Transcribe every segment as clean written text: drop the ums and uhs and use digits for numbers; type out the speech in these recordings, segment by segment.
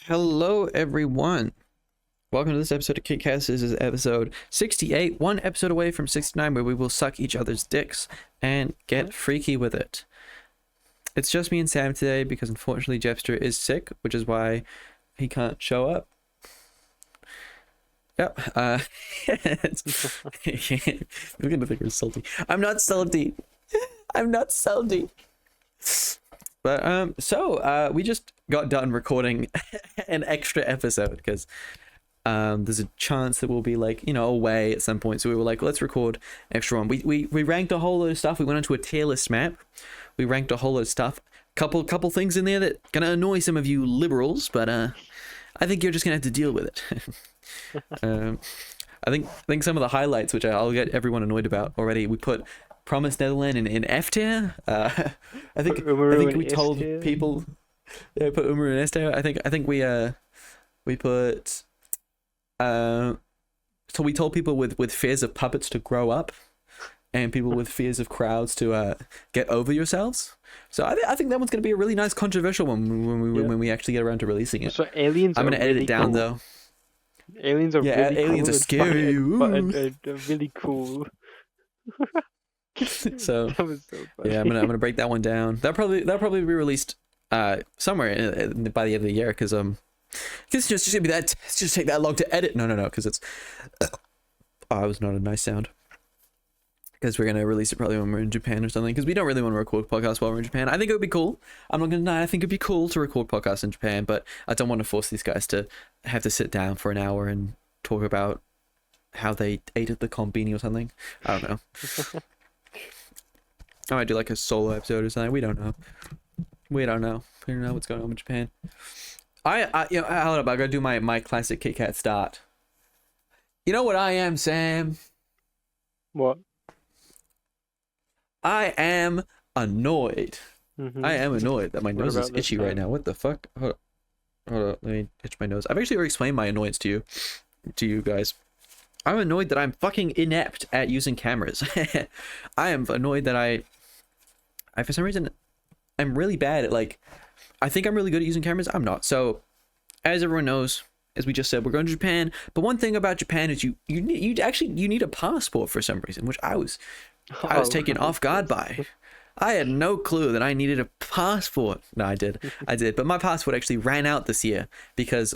Hello, everyone. Welcome to this episode of Kitkast. This is episode 68, one episode away from 69, where we will suck each other's dicks and get freaky with it. It's just me and Sam today because unfortunately Jepster is sick, which is why he can't show up. Yep. You're gonna think we're salty. I'm not salty. I'm not salty. But we just got done recording an extra episode because there's a chance that we'll be away at some point. So we were like, let's record an extra one. We ranked a whole load of stuff. We went into a tier list map. We ranked a whole load of stuff. Couple things in there that gonna annoy some of you liberals, but I think you're just gonna have to deal with it. I think some of the highlights, which I'll get everyone annoyed about already, we put Promised Netherland in F tier. I think we told people. Yeah, we put Umaru in S tier. I think we put so we told people with fears of puppets to grow up, and people with fears of crowds to get over yourselves. So I think that one's gonna be a really nice controversial one when we actually get around to releasing it. So aliens. I'm gonna edit it down though. Aliens are really aliens cool are scary. but really cool. So, that was so funny. yeah, I'm gonna break that one down. That'll probably be released somewhere by the end of the year because it's just gonna be that. It's just take that long to edit. No, because it's it was not a nice sound. Because we're gonna release it probably when we're in Japan or something. Because we don't really want to record podcasts while we're in Japan. I think it would be cool. I'm not gonna deny. I think it'd be cool to record podcasts in Japan, but I don't want to force these guys to have to sit down for an hour and talk about how they ate at the konbini or something. I don't know. I might do like a solo episode or something. We don't know. We don't know what's going on in Japan. Hold up. I gotta do my classic KitKat start. You know what I am, Sam? What? I am annoyed. Mm-hmm. I am annoyed that my nose is itchy right now. What the fuck? Hold on. Let me itch my nose. I've actually already explained my annoyance to you guys. I'm annoyed that I'm fucking inept at using cameras. I am annoyed that I for some reason I'm really bad at I think I'm really good at using cameras. I'm not. So as everyone knows, as we just said, we're going to Japan. But one thing about Japan is you need a passport for some reason, which I was taken off guard by. I had no clue that I needed a passport. No, I did. But my passport actually ran out this year because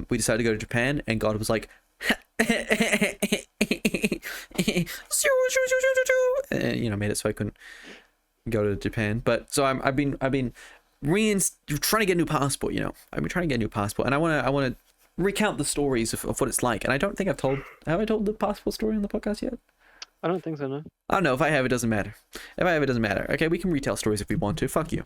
we decided to go to Japan, and God was like, and made it so I couldn't go to Japan. But so I've been trying to get a new passport. I've been trying to get a new passport, and I want to recount the stories of what it's like. And I don't think have I told the passport story on the podcast yet? I don't think so, no. I don't know. If I have, it doesn't matter. Okay, we can retell stories if we want to. Fuck you.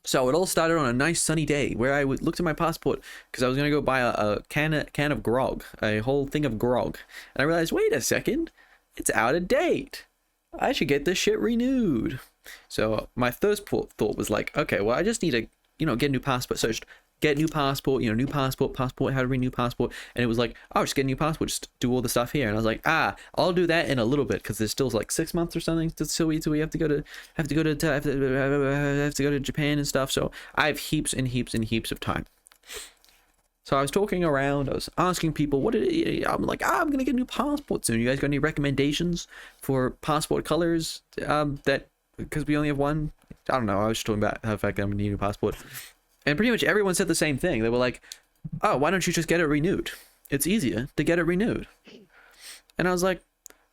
So it all started on a nice sunny day where I looked at my passport because I was going to go buy a can of grog, a whole thing of grog. And I realized, wait a second, it's out of date. I should get this shit renewed. So my first thought was like, okay, well, I just need to, get a new passport. So just get new passport, new passport, how to renew passport. And it was like, oh, just get a new passport, just do all the stuff here. And I was like, I'll do that in a little bit because there's still 6 months or something till we have to go to Japan and stuff. So I have heaps and heaps and heaps of time. So I was talking around, I was asking people, I'm like, I'm gonna get a new passport soon. You guys got any recommendations for passport colors? Because we only have one. I don't know. I was just talking about the fact that I'm gonna need a new passport. And pretty much everyone said the same thing. They were like, oh, why don't you just get it renewed? It's easier to get it renewed. And I was like,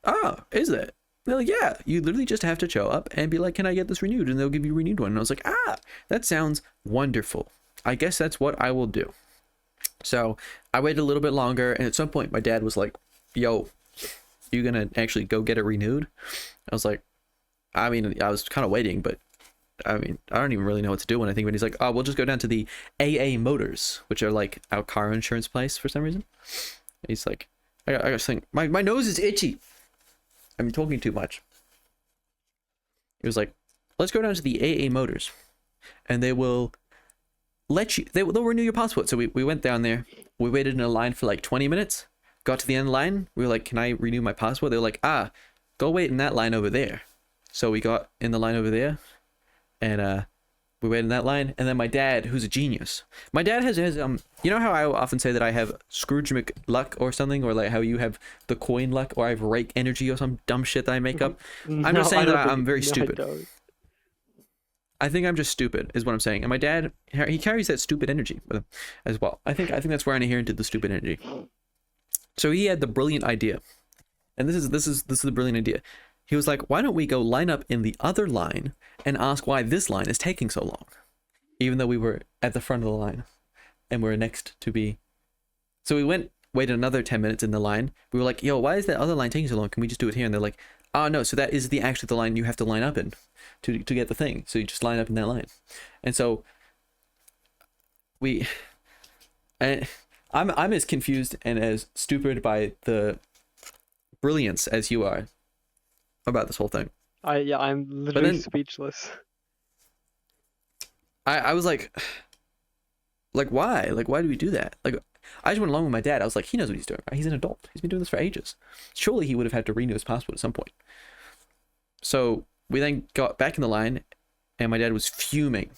oh, is it? They're like, yeah, you literally just have to show up and be like, can I get this renewed? And they'll give you a renewed one. And I was like, that sounds wonderful. I guess that's what I will do. So I waited a little bit longer. And at some point, my dad was like, yo, you gonna actually go get it renewed? I was like, I was kind of waiting, but I don't even really know what to do when I think of it. He's like, oh, we'll just go down to the AA Motors, which are like our car insurance place for some reason. He's like, I just think my nose is itchy. I'm talking too much. He was like, let's go down to the AA Motors and they will they'll renew your passport. So we went down there. We waited in a line for 20 minutes. Got to the end of the line. We were like, can I renew my passport? They were like, go wait in that line over there. So we got in the line over there. And We waited in that line, and then my dad, who's a genius. My dad has you know how I often say that I have Scrooge McLuck or something, or like how you have the coin luck, or I have rake energy or some dumb shit that I make up. I'm just saying that I'm very stupid. I think I'm just stupid, is what I'm saying. And my dad, he carries that stupid energy with him as well. I think that's where I inherited the stupid energy. So he had the brilliant idea, and this is the brilliant idea. He was like, why don't we go line up in the other line and ask why this line is taking so long, even though we were at the front of the line and we're next to be. So we waited another 10 minutes in the line. We were like, yo, why is that other line taking so long? Can we just do it here? And they're like, oh no, so that is actually the line you have to line up in to get the thing. So you just line up in that line. And so I'm as confused and as stupid by the brilliance as you are about this whole thing. I'm literally speechless. I was like why? Like, why do we do that? Like, I just went along with my dad. I was like, he knows what he's doing, right? He's an adult. He's been doing this for ages. Surely he would have had to renew his passport at some point. So we then got back in the line, and my dad was fuming.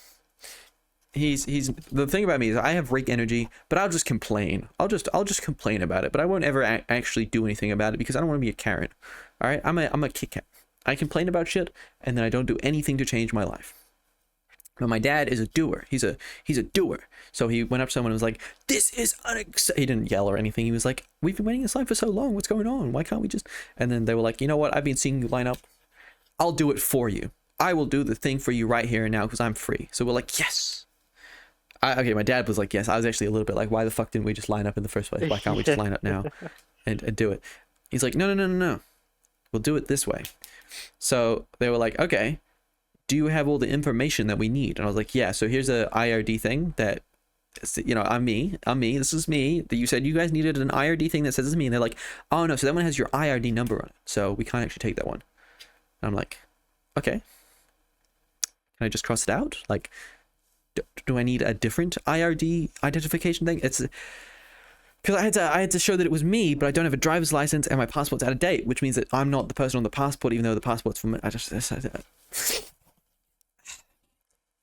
He's the thing about me is I have rake energy, but I'll just complain. I'll just complain about it, but I won't ever actually do anything about it because I don't want to be a Karen. All right, I'm a kitkat. I complain about shit, and then I don't do anything to change my life. But my dad is a doer. He's a doer. So he went up to someone and was like, "This is unacceptable." He didn't yell or anything. He was like, "We've been waiting this line for so long. What's going on? Why can't we just?" And then they were like, "You know what? I've been seeing you line up. I'll do it for you. I will do the thing for you right here and now because I'm free." So we're like, "Yes." Okay, my dad was like, "Yes." I was actually a little bit like, "Why the fuck didn't we just line up in the first place? Why can't we just line up now and do it?" He's like, "No. We'll do it this way." So they were like, "Okay, do you have all the information that we need?" And I was like, "Yeah, so here's a IRD thing that, you know, I'm me, this is me. That you said you guys needed an IRD thing that says it's me." And they're like, "Oh no, so that one has your IRD number on it, so we can't actually take that one." And I'm like, "Okay, can I just cross it out? Like, do I need a different IRD identification thing?" It's because I had to show that it was me, but I don't have a driver's license and my passport's out of date, which means that I'm not the person on the passport, even though the passport's from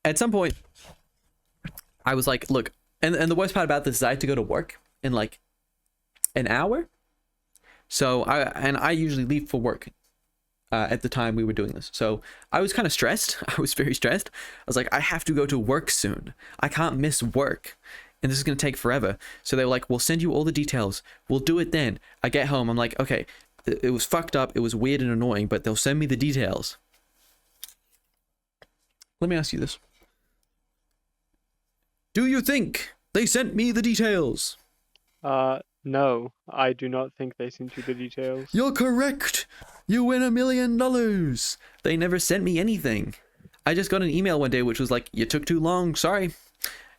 at some point I was like, look, and the worst part about this is I had to go to work in like an hour. So I usually leave for work at the time we were doing this. So I was kind of stressed. I was very stressed. I was like, I have to go to work soon. I can't miss work. And this is going to take forever. So they were like, "We'll send you all the details. We'll do it then." I get home. I'm like, okay, it was fucked up. It was weird and annoying, but they'll send me the details. Let me ask you this. Do you think they sent me the details? No, I do not think they sent you the details. You're correct. You win $1 million. They never sent me anything. I just got an email one day which was like, "You took too long. Sorry.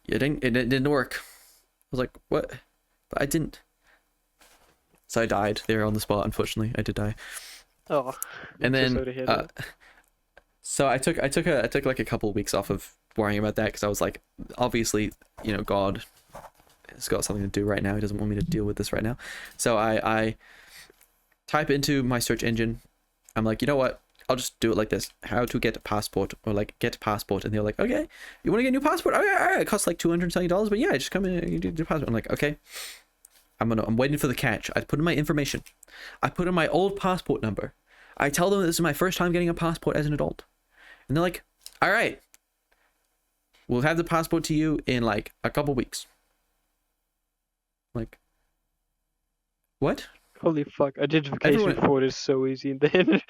It didn't work." I was like, "What?" But I didn't. So I died there on the spot. Unfortunately, I did die. Oh. And then, so I took like a couple of weeks off of worrying about that because I was like, obviously, you know, God has got something to do right now. He doesn't want me to deal with this right now. So I type into my search engine. I'm like, you know what? I'll just do it like this: how to get a passport, or like get passport. And they're like, "Okay, you want to get a new passport? Okay, all right. It costs like $270, but yeah, just come in and you do the passport." I'm like, "Okay." I'm waiting for the catch. I put in my information. I put in my old passport number. I tell them this is my first time getting a passport as an adult. And they're like, "All right, we'll have the passport to you in like a couple weeks." Like, what? Holy fuck, identification fraud is so easy then.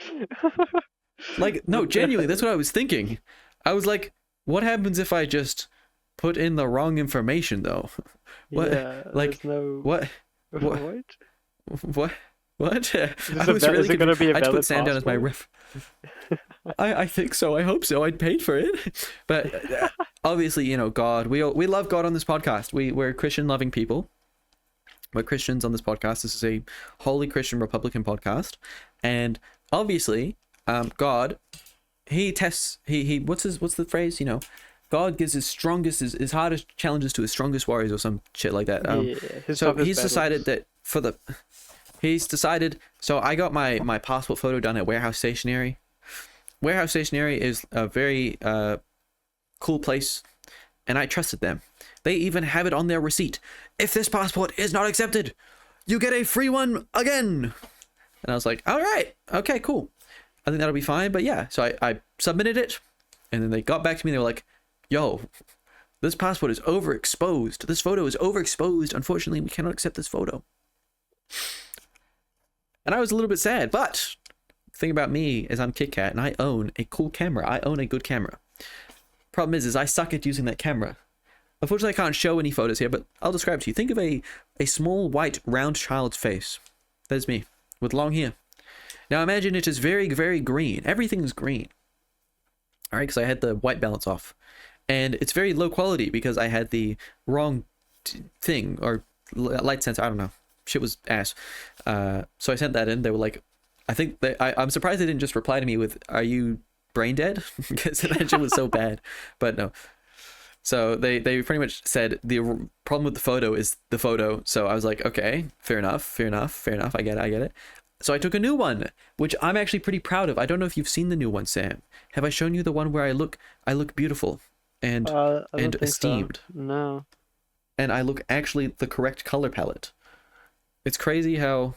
Like, no, genuinely, that's what I was thinking. I was like, what happens if I just put in the wrong information though? What? Yeah, like, no... what? What? What? I was really gonna be a I had to put valid sand down as my passport? ref. I think so. I hope so. I'd paid for it. But obviously, you know, God, we love God on this podcast. We're Christian loving people. We're Christians on this podcast. This is a holy Christian Republican podcast. And obviously, God, he tests, he what's the phrase? You know, God gives his hardest challenges to his strongest warriors or some shit like that. So he's decided that so I got my passport photo done at Warehouse Stationery. Warehouse Stationery is a very cool place, and I trusted them. They even have it on their receipt. If this passport is not accepted, you get a free one again. And I was like, all right, okay, cool. I think that'll be fine. But yeah, so I submitted it, and then they got back to me. They were like, yo, this passport is overexposed. This photo is overexposed. Unfortunately, we cannot accept this photo. And I was a little bit sad, but the thing about me is I'm KitKat, and I own a cool camera. I own a good camera. Problem is I suck at using that camera. Unfortunately, I can't show any photos here, but I'll describe it to you. Think of a small, white, round child's face. There's me, with long hair. Now imagine it is very, very green. Everything's green. All right, because I had the white balance off. And it's very low quality because I had the wrong thing, or light sensor, I don't know. Shit was ass. So I sent that in. They were like, I'm surprised they didn't just reply to me with, are you brain dead? Because that shit was so bad. But no. So they pretty much said the problem with the photo is the photo. So I was like, okay, fair enough. I get it. So I took a new one, which I'm actually pretty proud of. I don't know if you've seen the new one, Sam. Have I shown you the one where I look beautiful and esteemed? So. No. And I look actually the correct color palette. It's crazy how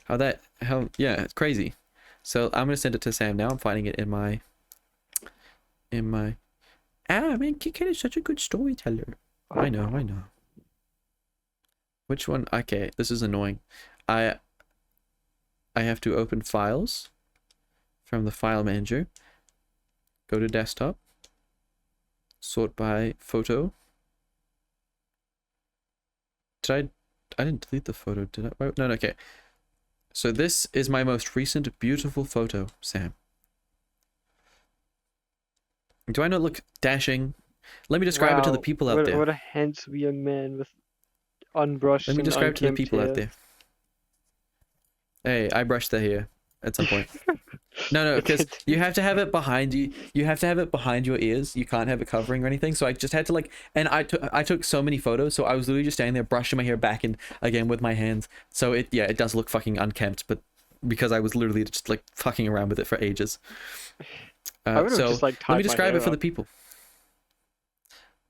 yeah, it's crazy. So I'm gonna send it to Sam now. I'm finding it in my man, KitKat is such a good storyteller. I know. Which one? Okay, this is annoying. I have to open files from the file manager. Go to desktop. Sort by photo. I didn't delete the photo, did I? No, okay. So this is my most recent beautiful photo, Sam. Do I not look dashing? Let me describe it to the people out there. What a handsome young man with unbrushed. Let me describe it to the people hair. out there. Hey, I brushed their hair at some point. No, because you have to have it behind you. You have to have it behind your ears. You can't have it covering or anything. So I just had to and I took so many photos. So I was literally just standing there brushing my hair back and again with my hands. So it does look fucking unkempt, but because I was literally just fucking around with it for ages. So let me describe it for the people.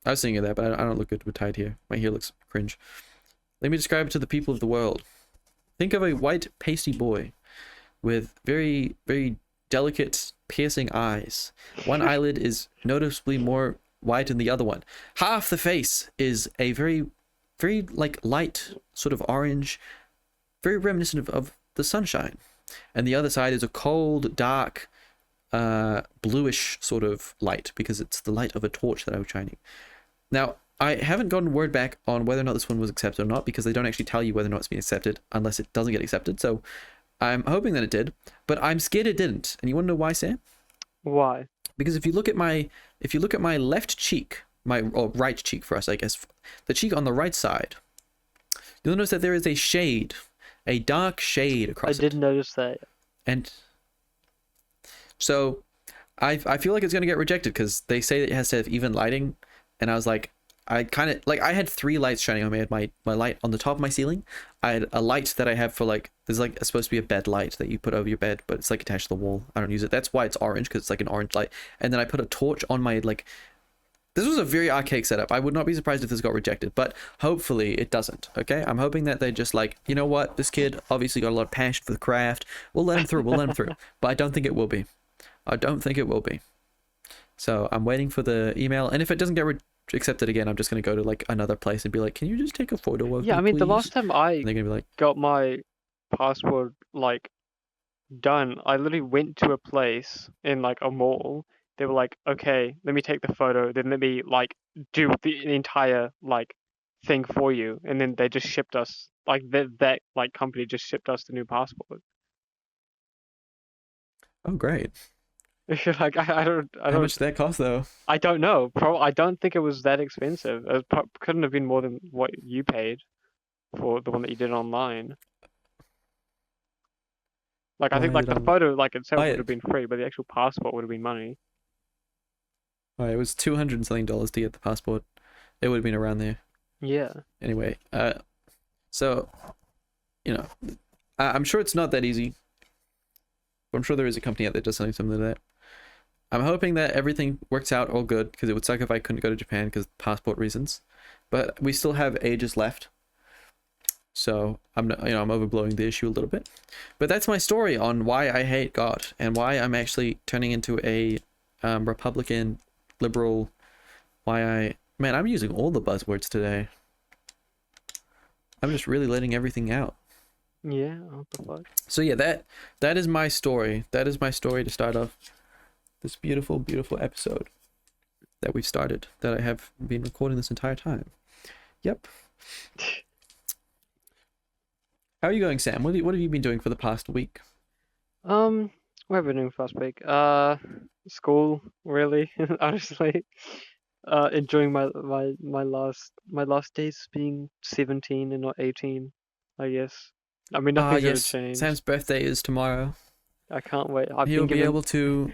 I was thinking of that, but I don't look good with tied hair. My hair looks cringe. Let me describe it to the people of the world. Think of a white pasty boy with very, very delicate, piercing eyes. One eyelid is noticeably more white than the other one. Half the face is a very, very light sort of orange, very reminiscent of the sunshine. And the other side is a cold, dark, bluish sort of light, because it's the light of a torch that I was shining. Now, I haven't gotten word back on whether or not this one was accepted or not, because they don't actually tell you whether or not it's been accepted unless it doesn't get accepted. So I'm hoping that it did, but I'm scared it didn't. And you want to know why, Sam? Why? Because if you look at my left cheek, or right cheek for us, I guess, the cheek on the right side, you'll notice that there is a shade, a dark shade across it. I did notice that. And so I feel like it's going to get rejected because they say that it has to have even lighting. And I was like, I had 3 lights shining on me. I had my light on the top of my ceiling. I had a light that I have for there's supposed to be a bed light that you put over your bed, but it's attached to the wall. I don't use it. That's why it's orange, because it's an orange light. And then I put a torch on my this was a very archaic setup. I would not be surprised if this got rejected, but hopefully it doesn't. Okay, I'm hoping that they just you know what, this kid obviously got a lot of passion for the craft. We'll let him through. But I don't think it will be. So I'm waiting for the email, and if it doesn't get accepted again, I'm just going to go to another place and be like, can you just take a photo of me, I mean, please? the last time I they're gonna be got my passport done, I literally went to a place in a mall. They were like, okay, let me take the photo, then let me do the entire thing for you, and then they just shipped us that company just shipped us the new passport. Oh, great. I don't. How much did that cost, though? I don't know. I don't think it was that expensive. It couldn't have been more than what you paid for the one that you did online. I think the photo itself would have been free, but the actual passport would have been money. It was $200 and something to get the passport. It would have been around there. Yeah. Anyway, so I'm sure it's not that easy. But I'm sure there is a company out there that does something like that. I'm hoping that everything works out all good, because it would suck if I couldn't go to Japan because passport reasons. But we still have ages left. So I'm not, I'm overblowing the issue a little bit. But that's my story on why I hate God and why I'm actually turning into a Republican liberal. Man, I'm using all the buzzwords today. I'm just really letting everything out. Yeah, what the fuck? So yeah, that is my story. That is my story to start off this beautiful, beautiful episode that we've started, that I have been recording this entire time. Yep. How are you going, Sam? What have you been doing for the past week? What have I been doing for last week? School, really, honestly. Enjoying my last days being 17 and not 18, I guess. I mean, nothing's gonna Yes. change. Sam's birthday is tomorrow. I can't wait. He'll be able to.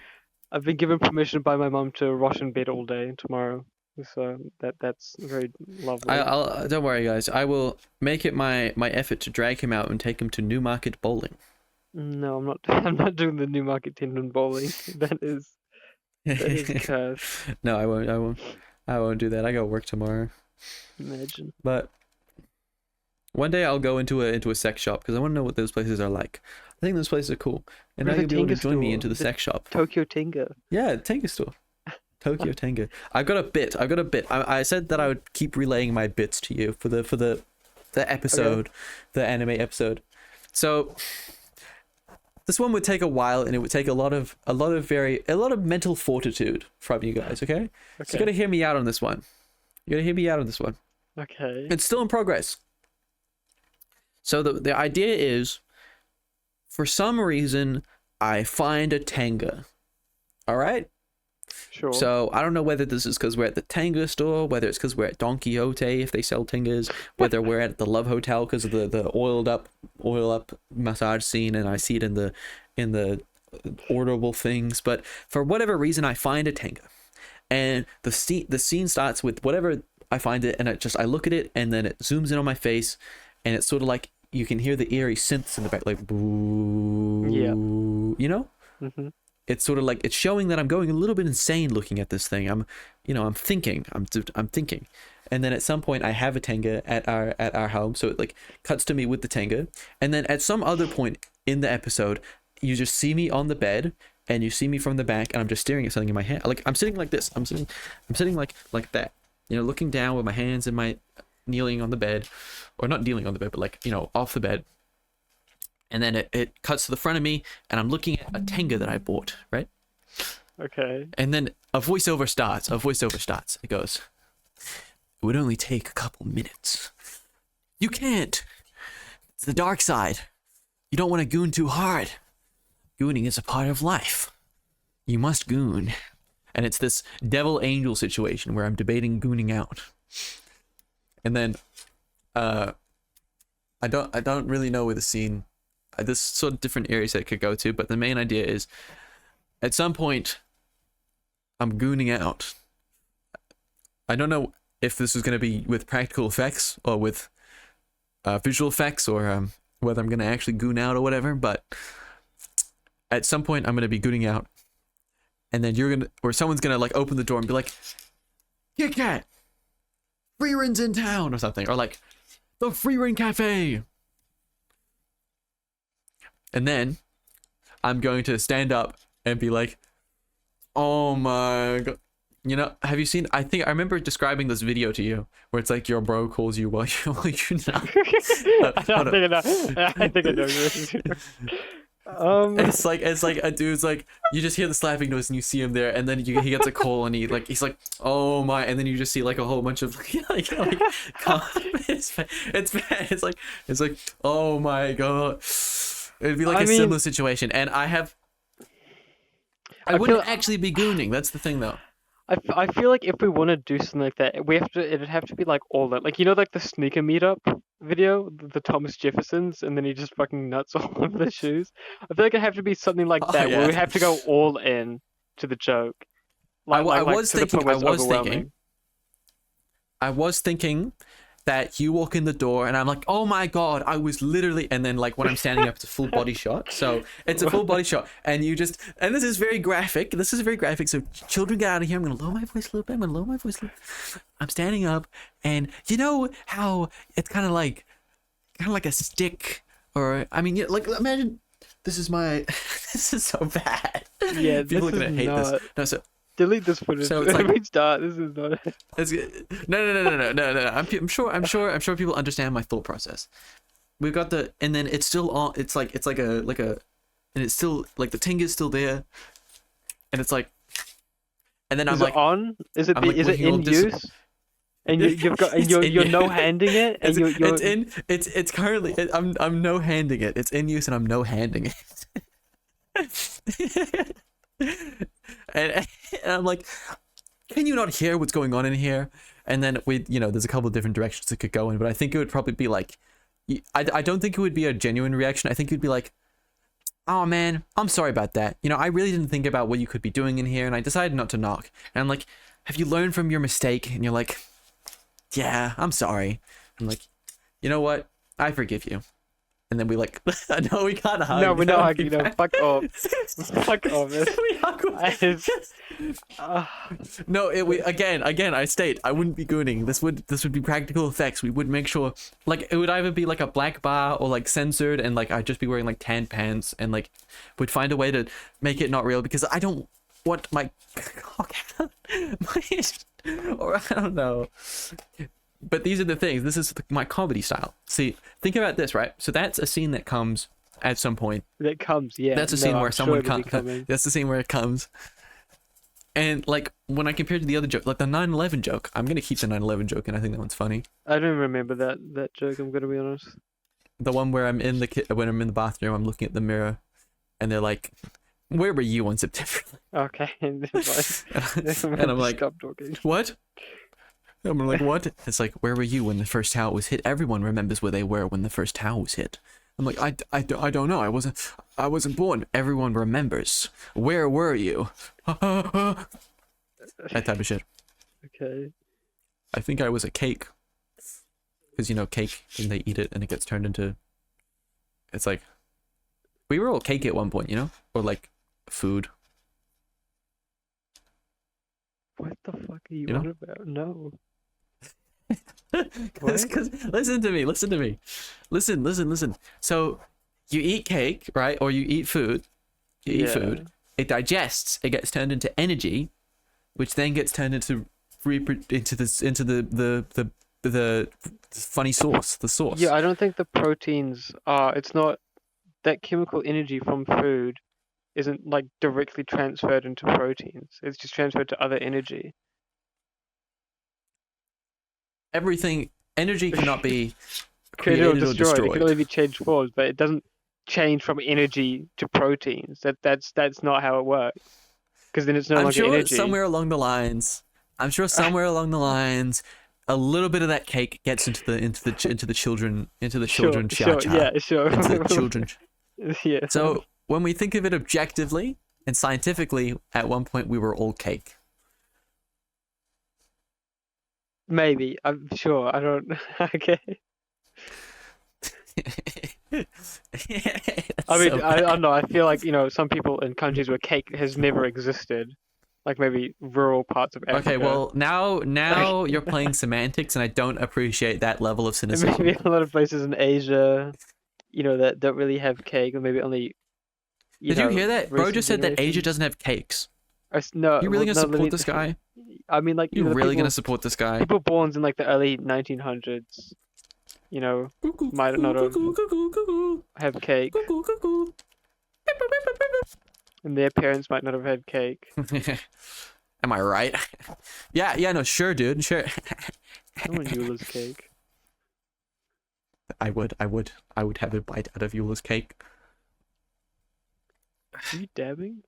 I've been given permission by my mum to rot in bed all day tomorrow, so that's very lovely. I'll don't worry, guys. I will make it my effort to drag him out and take him to Newmarket bowling. No, I'm not. I'm not doing the Newmarket Tendon bowling. That is cursed. No, I won't. I won't do that. I got work tomorrow. Imagine. But one day I'll go into a sex shop because I want to know what those places are like. I think those places are cool. And now There's a you'll be able to Tenga join me store. into the The sex shop. Tokyo Tenga. Yeah, Tenga store. Tokyo Tenga. I've got a bit. I said that I would keep relaying my bits to you for the episode, the anime episode. So this one would take a while, and it would take a lot of mental fortitude from you guys. Okay, so you gotta hear me out on this one. Okay. It's still in progress. So the idea is, for some reason, I find a tenga. All right. Sure. So I don't know whether this is because we're at the tenga store, whether it's because we're at Don Quixote if they sell tengas, whether we're at the Love Hotel because of the oil up massage scene, and I see it in the orderable things. But for whatever reason, I find a tenga, and the scene starts with whatever I find it, and I look at it, and then it zooms in on my face, and it's sort of like you can hear the eerie synths in the back, like boo. Yeah. You know. Mm-hmm. It's sort of like it's showing that I'm going a little bit insane looking at this thing. I'm thinking, and then at some point I have a tenga at our home, so it like cuts to me with the tenga, and then at some other point in the episode, you just see me on the bed, and you see me from the back, and I'm just staring at something in my hand. Like I'm sitting like this. I'm sitting like that. Looking down with my hands in my kneeling on the bed, or not kneeling on the bed, but like off the bed. And then it cuts to the front of me, and I'm looking at a tenga that I bought, right? Okay. And then a voiceover starts. It goes, "It would only take a couple minutes. You can't. It's the dark side. You don't want to goon too hard. Gooning is a part of life. You must goon." And it's this devil angel situation where I'm debating gooning out. And then I don't really know where the scene. There's sort of different areas that it could go to, but the main idea is, at some point, I'm gooning out. I don't know if this is going to be with practical effects or with visual effects, or whether I'm going to actually goon out or whatever, but at some point I'm going to be gooning out, and then someone's going to like open the door and be like, "Kitkat! Free Rin's in town," or something, or like, "The Free Rin Cafe." And then I'm going to stand up and be like, "Oh my god." Have you seen, I remember describing this video to you where it's like your bro calls you while you're not. I think I know yours. It's like a dude's like, you just hear the slapping noise and you see him there, and then he gets a call and he's like, "Oh my," and then you just see like a whole bunch of like it's bad. It's like, "Oh my god." It'd be like similar situation, and I wouldn't actually be gooning. That's the thing, though. I feel like if we want to do something like that, it'd have to be like all that, like like the sneaker meetup video, the Thomas Jeffersons, and then he just fucking nuts all over the shoes. I feel like it'd have to be something like that, where we have to go all in to the joke. I was thinking that you walk in the door and I'm like, oh my god, I was literally, and then like when I'm standing up, it's a full body shot. So it's a full body shot, and you just, and this is very graphic. This is very graphic. So children, get out of here. I'm gonna lower my voice a little bit. I'm standing up, and you know how it's kind of like a stick, or I mean, yeah, like imagine this is my. This is so bad. Yeah, people are gonna hate not... this. No, so. Delete this footage. So it's like, restart. This is not. It's, no. I'm sure people understand my thought process. We've got the, and then it's still on. It's like a, and it's still like the tenga is still there, and it's like, and then I'm like, on? Is it in use? And you've got, and you're no handing it, and it's currently, I'm no handing it. It's in use, and I'm no handing it. And I'm like, can you not hear what's going on in here? And then there's a couple of different directions it could go in, but I think it would probably be like, I don't think it would be a genuine reaction. I think it would be like, oh man, I'm sorry about that. I really didn't think about what you could be doing in here, and I decided not to knock. And I'm like, have you learned from your mistake? And you're like, yeah, I'm sorry. I'm like, you know what? I forgive you. And then we like, no, we can't hug. No, we're not hugging. No, fuck off. Fuck off, man. We hug. No, again, I state, I wouldn't be gooning. This would be practical effects. We would make sure, like, it would either be like a black bar or like censored, and like I'd just be wearing like tan pants, and like we'd find a way to make it not real, because I don't want my cock out. Or I don't know. But these are the things. This is my comedy style. See, think about this, right? So that's a scene that comes at some point. That comes, yeah. That's a scene where someone comes. That's the scene where it comes. And like when I compare to the other joke, like the 9/11 joke, I'm gonna keep the 9/11 joke, and I think that one's funny. I don't remember that joke. I'm gonna be honest. The one where when I'm in the bathroom, I'm looking at the mirror, and they're like, "Where were you on September?" Okay. And I'm like, stop talking. What? I'm like, what? It's like, where were you when the first tower was hit? Everyone remembers where they were when the first tower was hit. I'm like, I don't know. I wasn't born. Everyone remembers. Where were you? That type of shit. Okay. I think I was a cake. Because, cake, and they eat it, and it gets turned into... It's like... We were all cake at one point, Or, like, food. What the fuck are you on about? No. Because listen to me. Listen. So you eat cake, right? Or you eat food. Eat food. It digests. It gets turned into energy, which then gets turned into the funny sauce. The sauce. Yeah, I don't think the proteins are. It's not that chemical energy from food isn't like directly transferred into proteins. It's just transferred to other energy. Energy cannot be created or destroyed. It can only be changed forms, but it doesn't change from energy to proteins. That's not how it works. Because then it's no longer energy. I'm sure somewhere along the lines, a little bit of that cake gets into the children Sure, yeah, sure. Into the children. Yeah. So when we think of it objectively and scientifically, at one point we were all cake. Maybe. I'm sure. I don't... Okay. I mean, I don't know. I feel like, some people in countries where cake has never existed, like maybe rural parts of Africa. Okay, well, now you're playing semantics, and I don't appreciate that level of cynicism. Maybe a lot of places in Asia, that don't really have cake, or maybe only... Did you hear that? Bro just said that Asia doesn't have cakes. No. You really gonna support this guy? I mean, like... You really gonna support this guy? People born in, like, the early 1900s, might not have cake. And their parents might not have had cake. Am I right? Yeah, no, sure, dude, sure. I want Eula's cake. I would have a bite out of Eula's cake. Are you dabbing?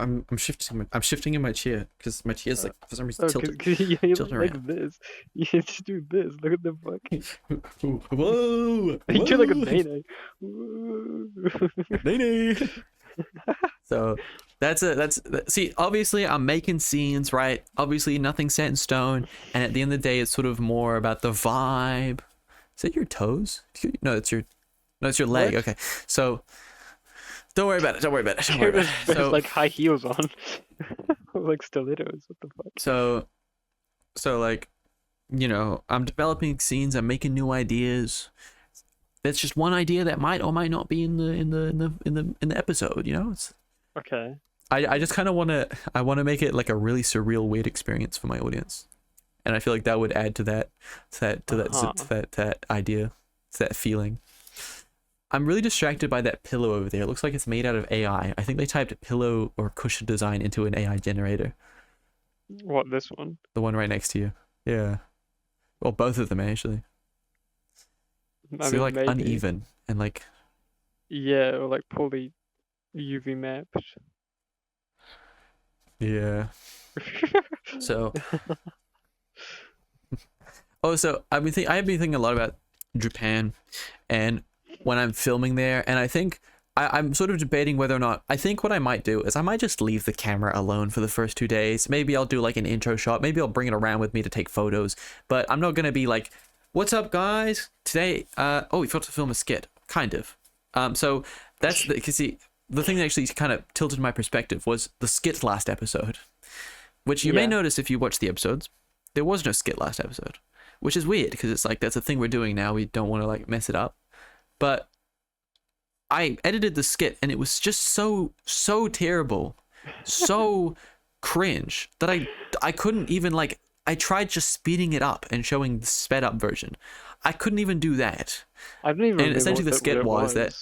I'm shifting in my chair because my chair's like for some reason tilted. Tilting like this. You just do this. Look at the fucking. Whoa! You do like a nene. Nene. So See, obviously I'm making scenes, right? Obviously nothing's set in stone, and at the end of the day it's sort of more about the vibe. Is it your toes? No, it's your leg. What? Okay. So don't worry about it. Don't worry about it. Don't worry It about was it. there's So like high heels on. Like stilettos. What the fuck? so like, I'm developing scenes, I'm making new ideas. That's just one idea that might or might not be in the episode, It's Okay. I just kind of want to make it like a really surreal, weird experience for my audience, and I feel like that would add to that idea, to that feeling. I'm really distracted by that pillow over there. It looks like it's made out of AI. I think they typed pillow or cushion design into an AI generator. What, this one? The one right next to you. Yeah. Well, both of them actually. I So mean, they're like maybe. uneven and like. Yeah, or like poorly UV mapped. Yeah. So. Oh, so I've been thinking a lot about Japan, and when I'm filming there, and I think I'm sort of debating whether or not, I think what I might do is I might just leave the camera alone for the first 2 days. Maybe I'll do like an intro shot. Maybe I'll bring it around with me to take photos, but I'm not gonna be like, "What's up, guys? Today, we forgot to film a skit." Kind of. So that's because see, the thing that actually kind of tilted my perspective was the skit last episode, which you may Yeah. notice if you watch the episodes. There was no skit last episode, which is weird because it's like that's a thing we're doing now. We don't want to like mess it up, but I edited the skit and it was just so terrible, so cringe that I couldn't even like. I tried just speeding it up and showing the sped up version. I couldn't even do that. I don't even And remember essentially the what skit it was that,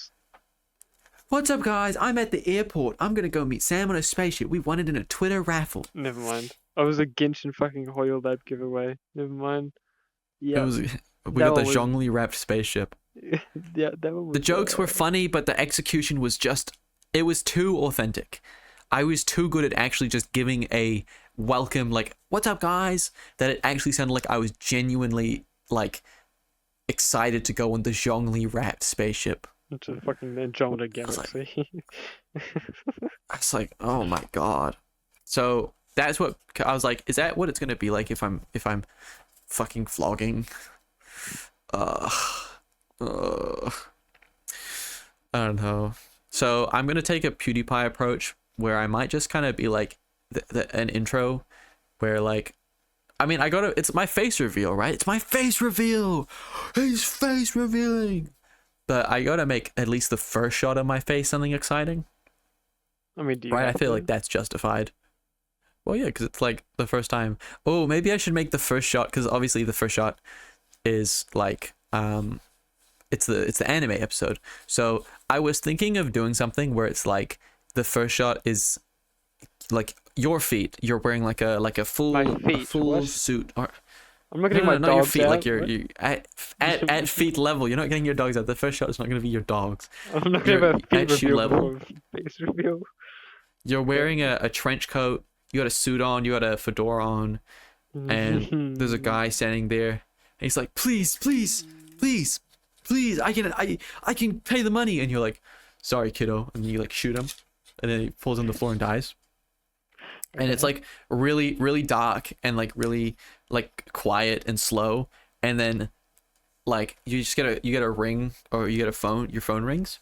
"What's up, guys? I'm at the airport. I'm gonna go meet Sam on a spaceship. We won it in a Twitter raffle." Never mind. I was a Genshin fucking Hoyle Lab giveaway. Never mind. It Yeah, was we that got the one was. Zhongli wrapped spaceship. Yeah, that one was. The jokes were funny, but the execution was it was too authentic. I was too good at actually just giving a welcome, like, "What's up, guys?" that it actually sounded like I was genuinely, like, excited to go on the Zhongli wrapped spaceship. Into the fucking Andromeda I was like- galaxy. I was like, oh my god. So that's what I was like, is that what it's gonna be like if I'm fucking vlogging? I don't know. So I'm gonna take a PewDiePie approach where I might just kind of be like an intro where like, I mean, it's my face reveal, right? It's my face reveal. He's face revealing. But I gotta make at least the first shot of my face something exciting. I mean, do you Right, I have feel to? like that's justified. Well, yeah, because it's like the first time. Oh, maybe I should make the first shot, because obviously the first shot is like it's the anime episode. So I was thinking of doing something where it's like the first shot is like your feet. You're wearing like a full My feet, what? suit, or I'm not no, getting no, my not your dogs feet. out. Like you're What? you at feet level. You're not getting your dogs out. The first shot is not going to be your dogs. I'm not You're gonna have a at feet shoe reveal level. before face reveal. You're wearing a trench coat. You got a suit on. You got a fedora on, and there's a guy standing there. And he's like, "Please, please, please, please! I can pay the money." And you're like, "Sorry, kiddo," and you like shoot him, and then he falls on the floor and dies. And it's like really, really dark and like really like quiet and slow. And then like you get a ring, or you get a phone. Your phone rings,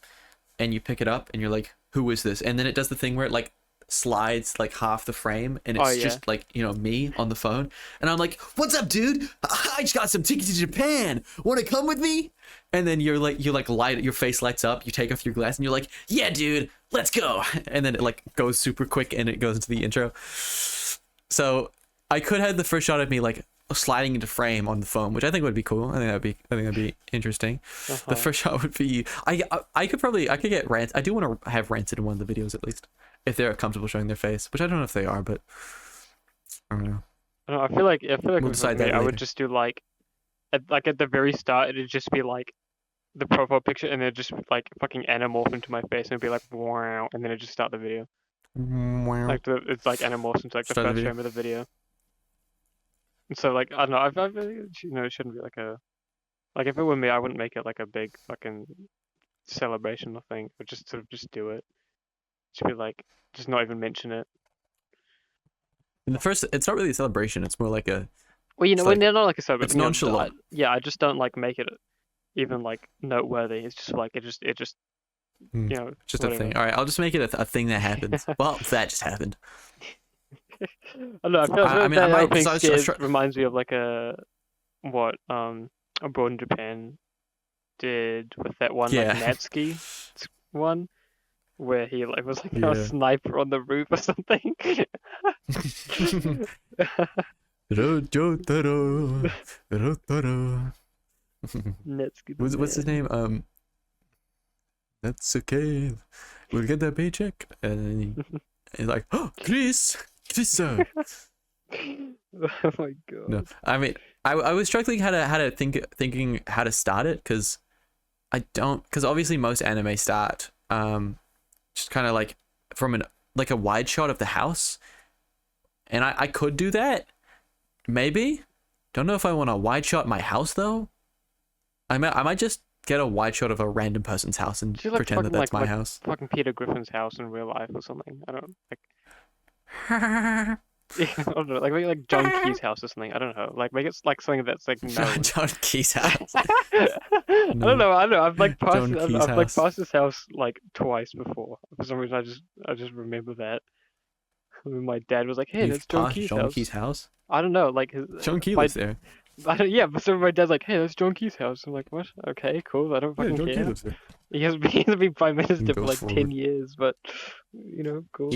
and you pick it up, and you're like, "Who is this?" And then it does the thing where it like slides like half the frame, and it's Oh, yeah. just like, me on the phone, and I'm like, "What's up, dude? I just got some tickets to Japan. Want to come with me?" And then you light, your face lights up. You take off your glass, and you're like, "Yeah, dude, let's go." And then it like goes super quick, and it goes into the intro. So I could have the first shot of me like sliding into frame on the phone, which I think would be cool. I think that'd be interesting. The first shot would be I could get rants. I do want to have rancid in one of the videos at least, if they're comfortable showing their face, which I don't know if they are, but I don't know. I don't know, I feel like We'll with decide me, that I later. would just do like at the very start, it'd just be like the profile picture, and then just like fucking anamorph into my face, and it'd be like wow, and then it'd just start the video. Like it's like anamorphs into like the Start the first video. frame of the video. And so like I don't know, I it shouldn't be like if it were me, I wouldn't make it like a big fucking celebration or thing. But just sort of just do it. Just be like, just not even mention it. In the first, it's not really a celebration. It's more like a. Well, It's when like they're not like a celebration, it's nonchalant. I just don't like make it even like noteworthy. It's just like it just Just a whatever. thing. All right, I'll just make it a thing that happens. Well, that just happened. I don't know. I feel I like mean, I that might. opening 'Cause I was scares try- reminds me of like Abroad in Japan did with that one like Yeah. Natsuki one where he like was like a Yeah. sniper on the roof or something. Natsuki the What's his man. name? That's okay. We'll get that paycheck. And then he's like, oh, Chris. Oh my god. No, I mean, I was struggling how to thinking how to start it because because obviously most anime start just kind of like from like a wide shot of the house, and I could do that maybe. Don't know if I want a wide shot my house though. I might just get a wide shot of a random person's house and Just like pretend that fucking that's my like house. fucking Peter Griffin's house in real life or something. I don't like. Yeah, I don't know. Like make it like John Key's house or something. I don't know. Like make it like something that's like known. John Key's house. I don't know. I've like passed. John Key's I've like house. passed this house like twice before. For some reason, I just remember that. When my dad was like, "Hey, You've that's John passed Key's John house." Key's house. I don't know. Like John Key my, lives there. yeah, but so my dad's like, "Hey, that's John Key's house." I'm like, "What? Okay, cool. I don't fucking care." there. He hasn't been Prime Minister for Go like 10 forward. years, but you know, cool.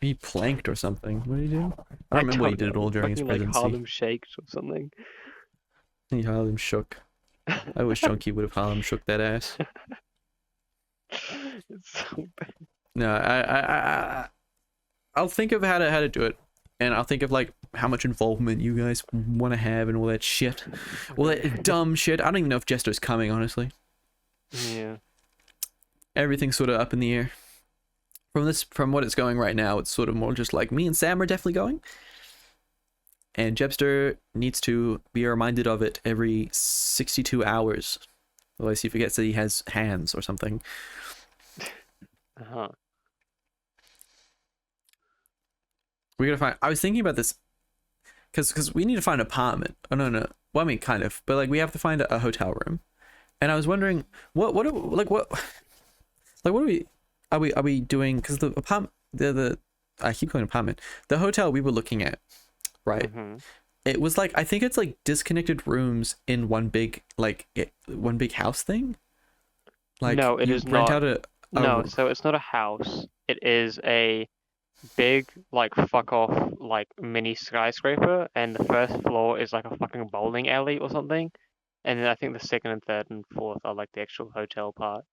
He planked or something. What did he do? I don't remember what he did at all during his Fucking, like presidency. Harlem Shakes or something. He Harlem shook. I wish John Key would have Harlem shook that ass. It's so bad. No, I'll think of how to do it, and I'll think of like how much involvement you guys want to have and all that shit, all that dumb shit. I don't even know if Jester's coming, honestly. Yeah. Everything's sort of up in the air. From what it's going right now, it's sort of more just like me and Sam are definitely going, and Jebster needs to be reminded of it every 62 hours, otherwise he forgets that he has hands or something. Uh-huh. We're gonna find. I was thinking about this because we need to find an apartment. Oh no. Well, I mean, kind of, but like we have to find a hotel room, and I was wondering what are we doing? Because the apartment, the I keep calling it apartment. The hotel we were looking at, right? Mm-hmm. It was like I think it's like disconnected rooms in one big one big house thing. Like No, it you is rent not. out a No, so it's not a house. It is a big, like, fuck off, like, mini skyscraper, and the first floor is like a fucking bowling alley or something. And then I think the second and third and fourth are like the actual hotel part.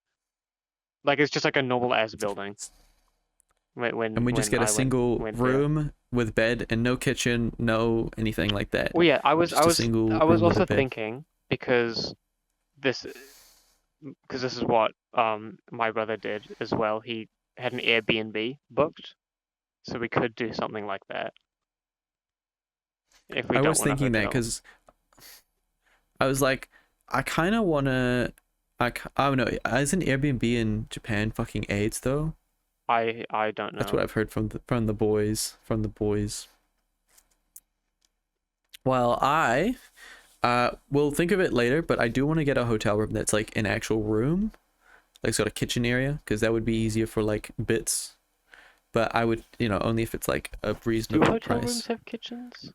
Like, it's just like a normal ass building. and we just get a single went room with bed and no kitchen, no anything like that. Well, yeah, I was Just a single I was room with a also bed. thinking because this is what my brother did as well. He had an Airbnb booked, so we could do something like that. If we I don't was want a thinking that hotel. because I was like, I kind of want to. I don't know. Isn't Airbnb in Japan fucking AIDS though? I don't know. That's what I've heard from the boys. From the boys. Well, I will think of it later, but I do want to get a hotel room that's like an actual room, like it's got a kitchen area, because that would be easier for like bits. But I would, only if it's like a Do reasonable hotel price. rooms have kitchens?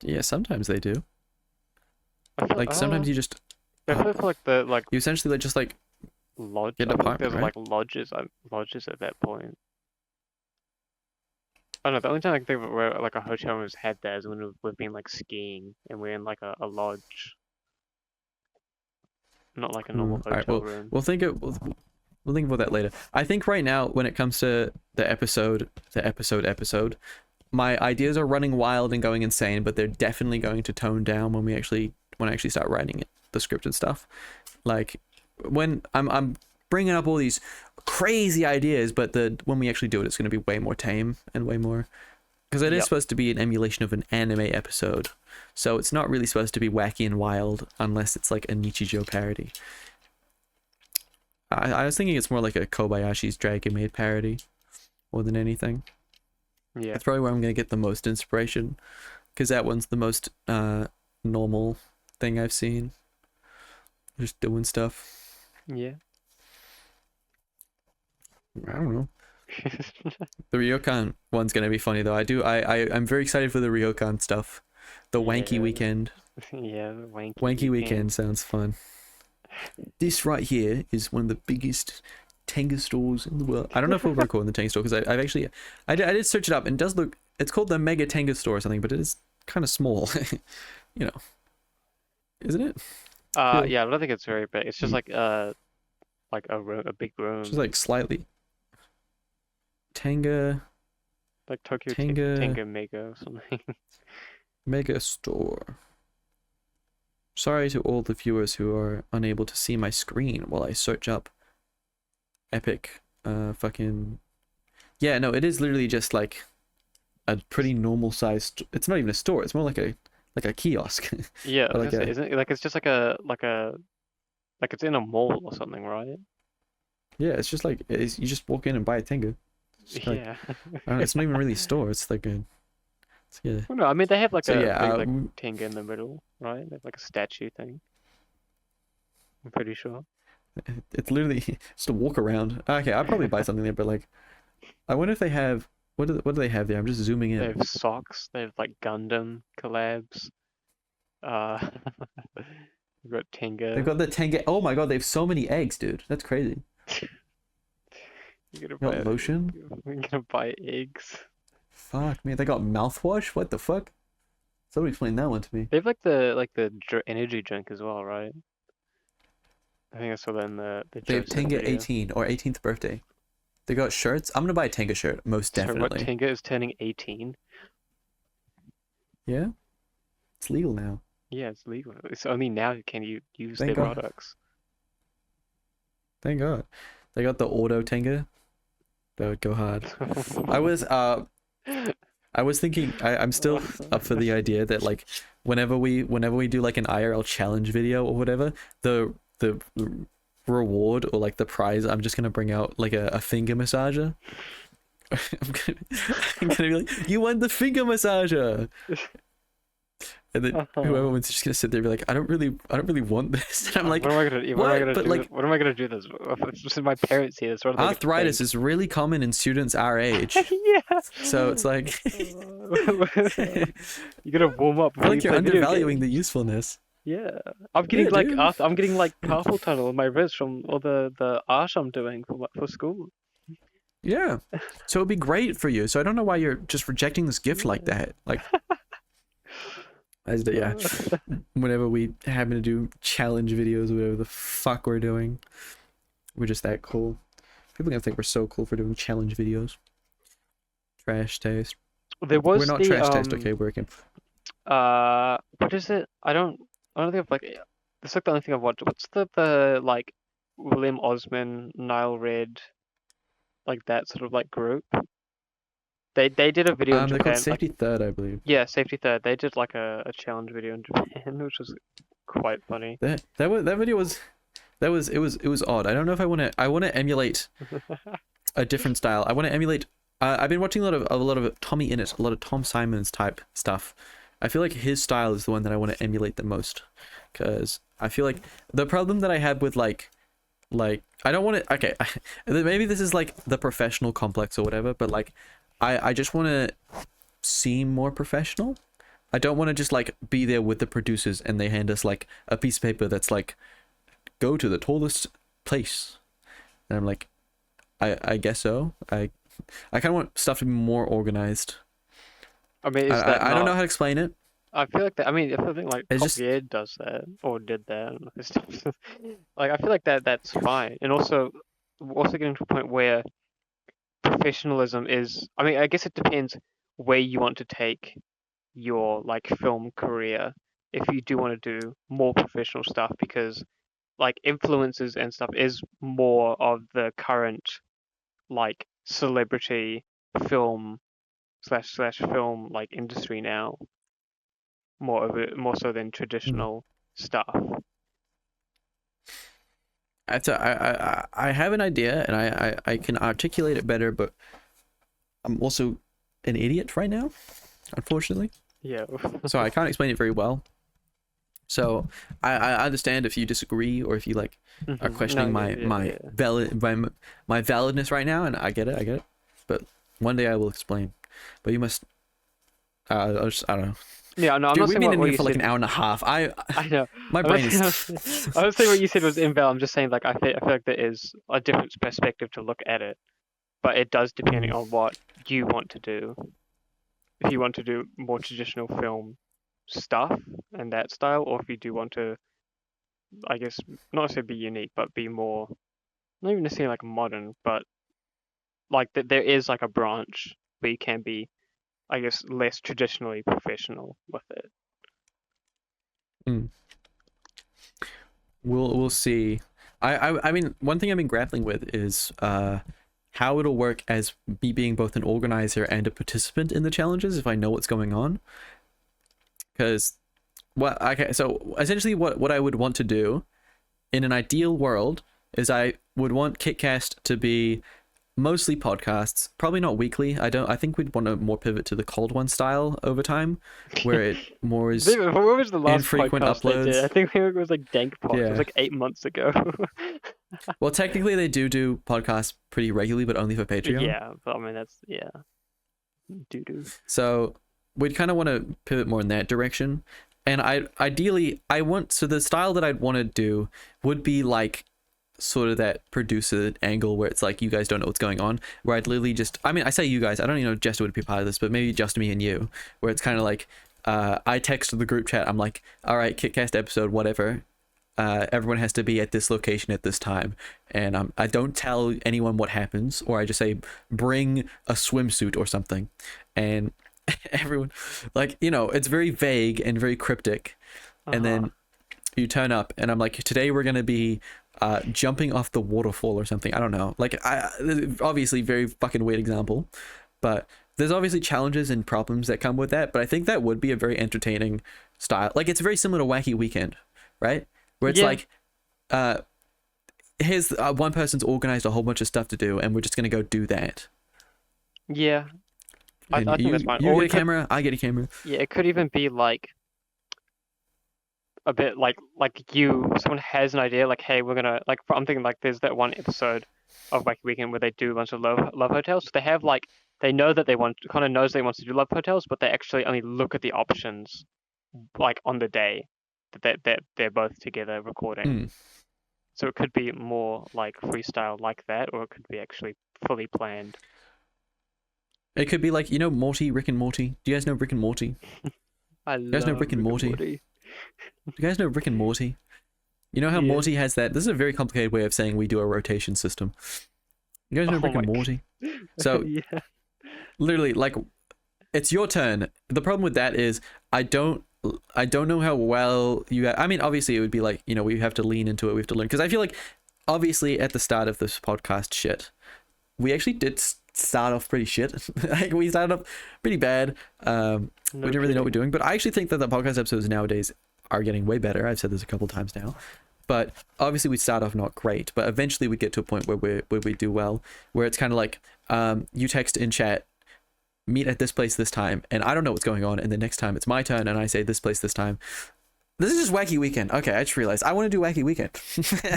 Yeah, sometimes they do. I feel, Like sometimes you just I feel like the like you essentially just like lodge. get I an think apartment, there's right? like lodges at that point. I don't know. The only time I can think of where like a hotel room has had that is when we've been like skiing and we're in like a lodge, not like a normal All right, hotel room. we'll think about that later. I think right now when it comes to the episode, my ideas are running wild and going insane, but they're definitely going to tone down when I actually start writing it, the script and stuff. Like when I'm bringing up all these crazy ideas, but when we actually do it, it's going to be way more tame and way more, because it is Yep. supposed to be an emulation of an anime episode, so it's not really supposed to be wacky and wild unless it's like a Nichijou parody. I was thinking it's more like a Kobayashi's Dragon Maid parody more than anything. Yeah. That's probably where I'm gonna get the most inspiration, because that one's the most normal thing I've seen. Just doing stuff. Yeah. I don't know. The Ryokan one's gonna be funny though. I'm very excited for the Ryokan stuff. The wanky Yeah. weekend. Yeah, the Wanky weekend sounds fun. This right here is one of the biggest tenga stores in the world. I don't know if we're recording the tenga store, because I've actually I did search it up, and it does look, it's called the Mega Tenga Store or something, but it is kind of small. You know, isn't it? Yeah, I don't think it's very big. It's just like a room, a big room. Just like slightly. Tenga Like Tokyo Tenga Tenga Mega or something. Mega Store. Sorry to all the viewers who are unable to see my screen while I search up epic fucking, yeah, no, it is literally just like a pretty normal sized, it's not even a store, it's more like a kiosk. Yeah, Or like isn't it like it's just like it's in a mall or something, right? Yeah, it's just like you just walk in and buy a tenga. It's like, Yeah. it's not even really a store, it's like yeah. Well, no, I mean they have like So a yeah, big like Tenga in the middle, right? They have like a statue thing. I'm pretty sure. it's literally just a walk around. Okay, I'll probably buy something there, but like, I wonder if they have, what do they have there? I'm just zooming They in. have socks. They have like Gundam collabs. Uh, We've got Tenga. They've got the tenga. Oh my god, they have so many eggs, dude. That's crazy. You're They got lotion. We're gonna buy eggs. Fuck me, they got mouthwash. What the fuck? Somebody explain that one to me. They have like the energy drink as well, right? I think I saw that in the They have Joseph Tenga video. 18 or 18th birthday. They got shirts. I'm gonna buy a Tenga shirt, most So what, definitely. Tenga is turning 18? Yeah, it's legal now. Yeah, it's legal. It's only now can you use Thank their God. products. Thank God. They got the auto Tenga. That would go hard. I was thinking, I'm still up for the idea that like whenever we do like an IRL challenge video or whatever, the reward or like the prize, I'm just gonna bring out like a finger massager. I'm gonna be like, you won the finger massager. And then whoever wins is just gonna sit there and be like, I don't really want this. And I'm like, what am I gonna do? What am I gonna But, do? like, What am I gonna do this? This is my parents here. That's what are they gonna arthritis think? is really common in students our age. Yeah. So it's like, You gotta warm up I feel before like you you're play video undervaluing the games. usefulness. Yeah, I'm getting Yeah, like dude. I'm getting like carpal tunnel on my wrist from all the art I'm doing for school. Yeah. So it'd be great for you. So I don't know why you're just rejecting this gift like that. Like, yeah. Whenever we happen to do challenge videos or whatever the fuck we're doing, we're just that cool. People are gonna think we're so cool for doing challenge videos. Trash taste. There was We're not the trash taste, okay? We're okay. what is it? I don't think I've like this is like the only thing I've watched. What's the like William Osman, Nile Red, like that sort of like group? They did a video in They're Japan. called Safety Third, I believe. Yeah, Safety Third. They did like a challenge video in Japan, which was quite funny. That video was it was odd. I don't know if I want to emulate a different style. I want to emulate. I've been watching a lot of Tommy Innit, a lot of Tom Simons type stuff. I feel like his style is the one that I want to emulate the most, because I feel like the problem that I have with like I don't want to. Okay, maybe this is like the professional complex or whatever, but like I just want to seem more professional. I don't want to just like be there with the producers and they hand us like a piece of paper that's like, go to the tallest place, and I'm like, I guess so. I kind of want stuff to be more organized. I mean, I don't know how to explain it. I feel like that. I mean, if I think like It's Top just- Gear does that or did that, I don't know if it's like I feel like that's fine. And also getting to a point where professionalism is. I mean, I guess it depends where you want to take your like film career. If you do want to do more professional stuff, because like influencers and stuff is more of the current like celebrity film slash film like industry now, more so than traditional stuff. I have an idea and I can articulate it better, but I'm also an idiot right now, unfortunately. Yeah. So I can't explain it very well. So I understand if you disagree or if you like are questioning No, my validness right now, and I get it. But one day I will explain. But you must. I don't know. Yeah, no, I'm Dude, not we've saying been in what here you for like said. an hour and a half. I know. My I'm brain not is. saying, I was saying what you said was invalid. I'm just saying, like, I feel like there is a different perspective to look at it, but it does depend on what you want to do. If you want to do more traditional film stuff and that style, or if you do want to, I guess, not necessarily be unique, but be more, not even necessarily like modern, but like that there is like a branch where you can be, I guess, less traditionally professional with it. Mm. We'll see. I mean, one thing I've been grappling with is how it'll work as me being both an organizer and a participant in the challenges if I know what's going on. Because so essentially what I would want to do in an ideal world is I would want Kitcast to be mostly podcasts, probably not weekly. I think we'd want to more pivot to the cold one style over time, where it more is What was the last infrequent podcast they did? uploads. I think it was like Dank Pod. It Yeah. was like 8 months ago. Well, technically they do podcasts pretty regularly, but only for Patreon. Yeah, but I mean that's doo-doo. So we'd kind of want to pivot more in that direction. And ideally I want, so the style that I'd want to do would be like sort of that producer angle where it's like you guys don't know what's going on, where I'd literally just, I mean, I say you guys, I don't even know if Jester would be part of this, but maybe just me and you, where it's kind of like I text the group chat, I'm like, all right, Kitcast episode whatever, everyone has to be at this location at this time, and I don't tell anyone what happens, or I just say bring a swimsuit or something, and everyone, like, you know, it's very vague and very cryptic. And then you turn up and I'm like, today we're gonna be jumping off the waterfall or something. I don't know, like, obviously very fucking weird example, but there's obviously challenges and problems that come with that, but I think that would be a very entertaining style. Like, it's very similar to Wacky Weekend, right? Where it's like here's one person's organized a whole bunch of stuff to do and we're just gonna go do that. Yeah, I think that's fine. You get a camera, I get a camera. Yeah, it could even be like a bit like someone has an idea, like, hey, we're gonna, like, I'm thinking like there's that one episode of Wacky Weekend where they do a bunch of love hotels. So they have like, they know that they want to do love hotels, but they actually only look at the options like on the day that they're both together recording. So it could be more like freestyle like that, or it could be actually fully planned. It could be like, you know, Rick and Morty. Do you guys know Rick and Morty? You guys know Rick and Morty? Do you guys know Rick and Morty? You know how Morty has that? This is a very complicated way of saying we do a rotation system. You guys know Rick and Morty? So, literally, like, it's your turn. The problem with that is I don't know how well you... I mean, obviously, it would be like, you know, we have to lean into it. We have to learn. Because I feel like, obviously, at the start of this podcast shit, we actually did start off pretty shit. Like, we started off pretty bad. We didn't really know what we're doing, but I actually think that the podcast episodes nowadays are getting way better. I've said this a couple times now, but obviously we start off not great, but eventually we get to a point where we do well, where it's kind of like you text in chat, meet at this place this time, and I don't know what's going on, and the next time it's my turn and I say this place this time. This is just Wacky Weekend. Okay, I just realized I want to do Wacky Weekend.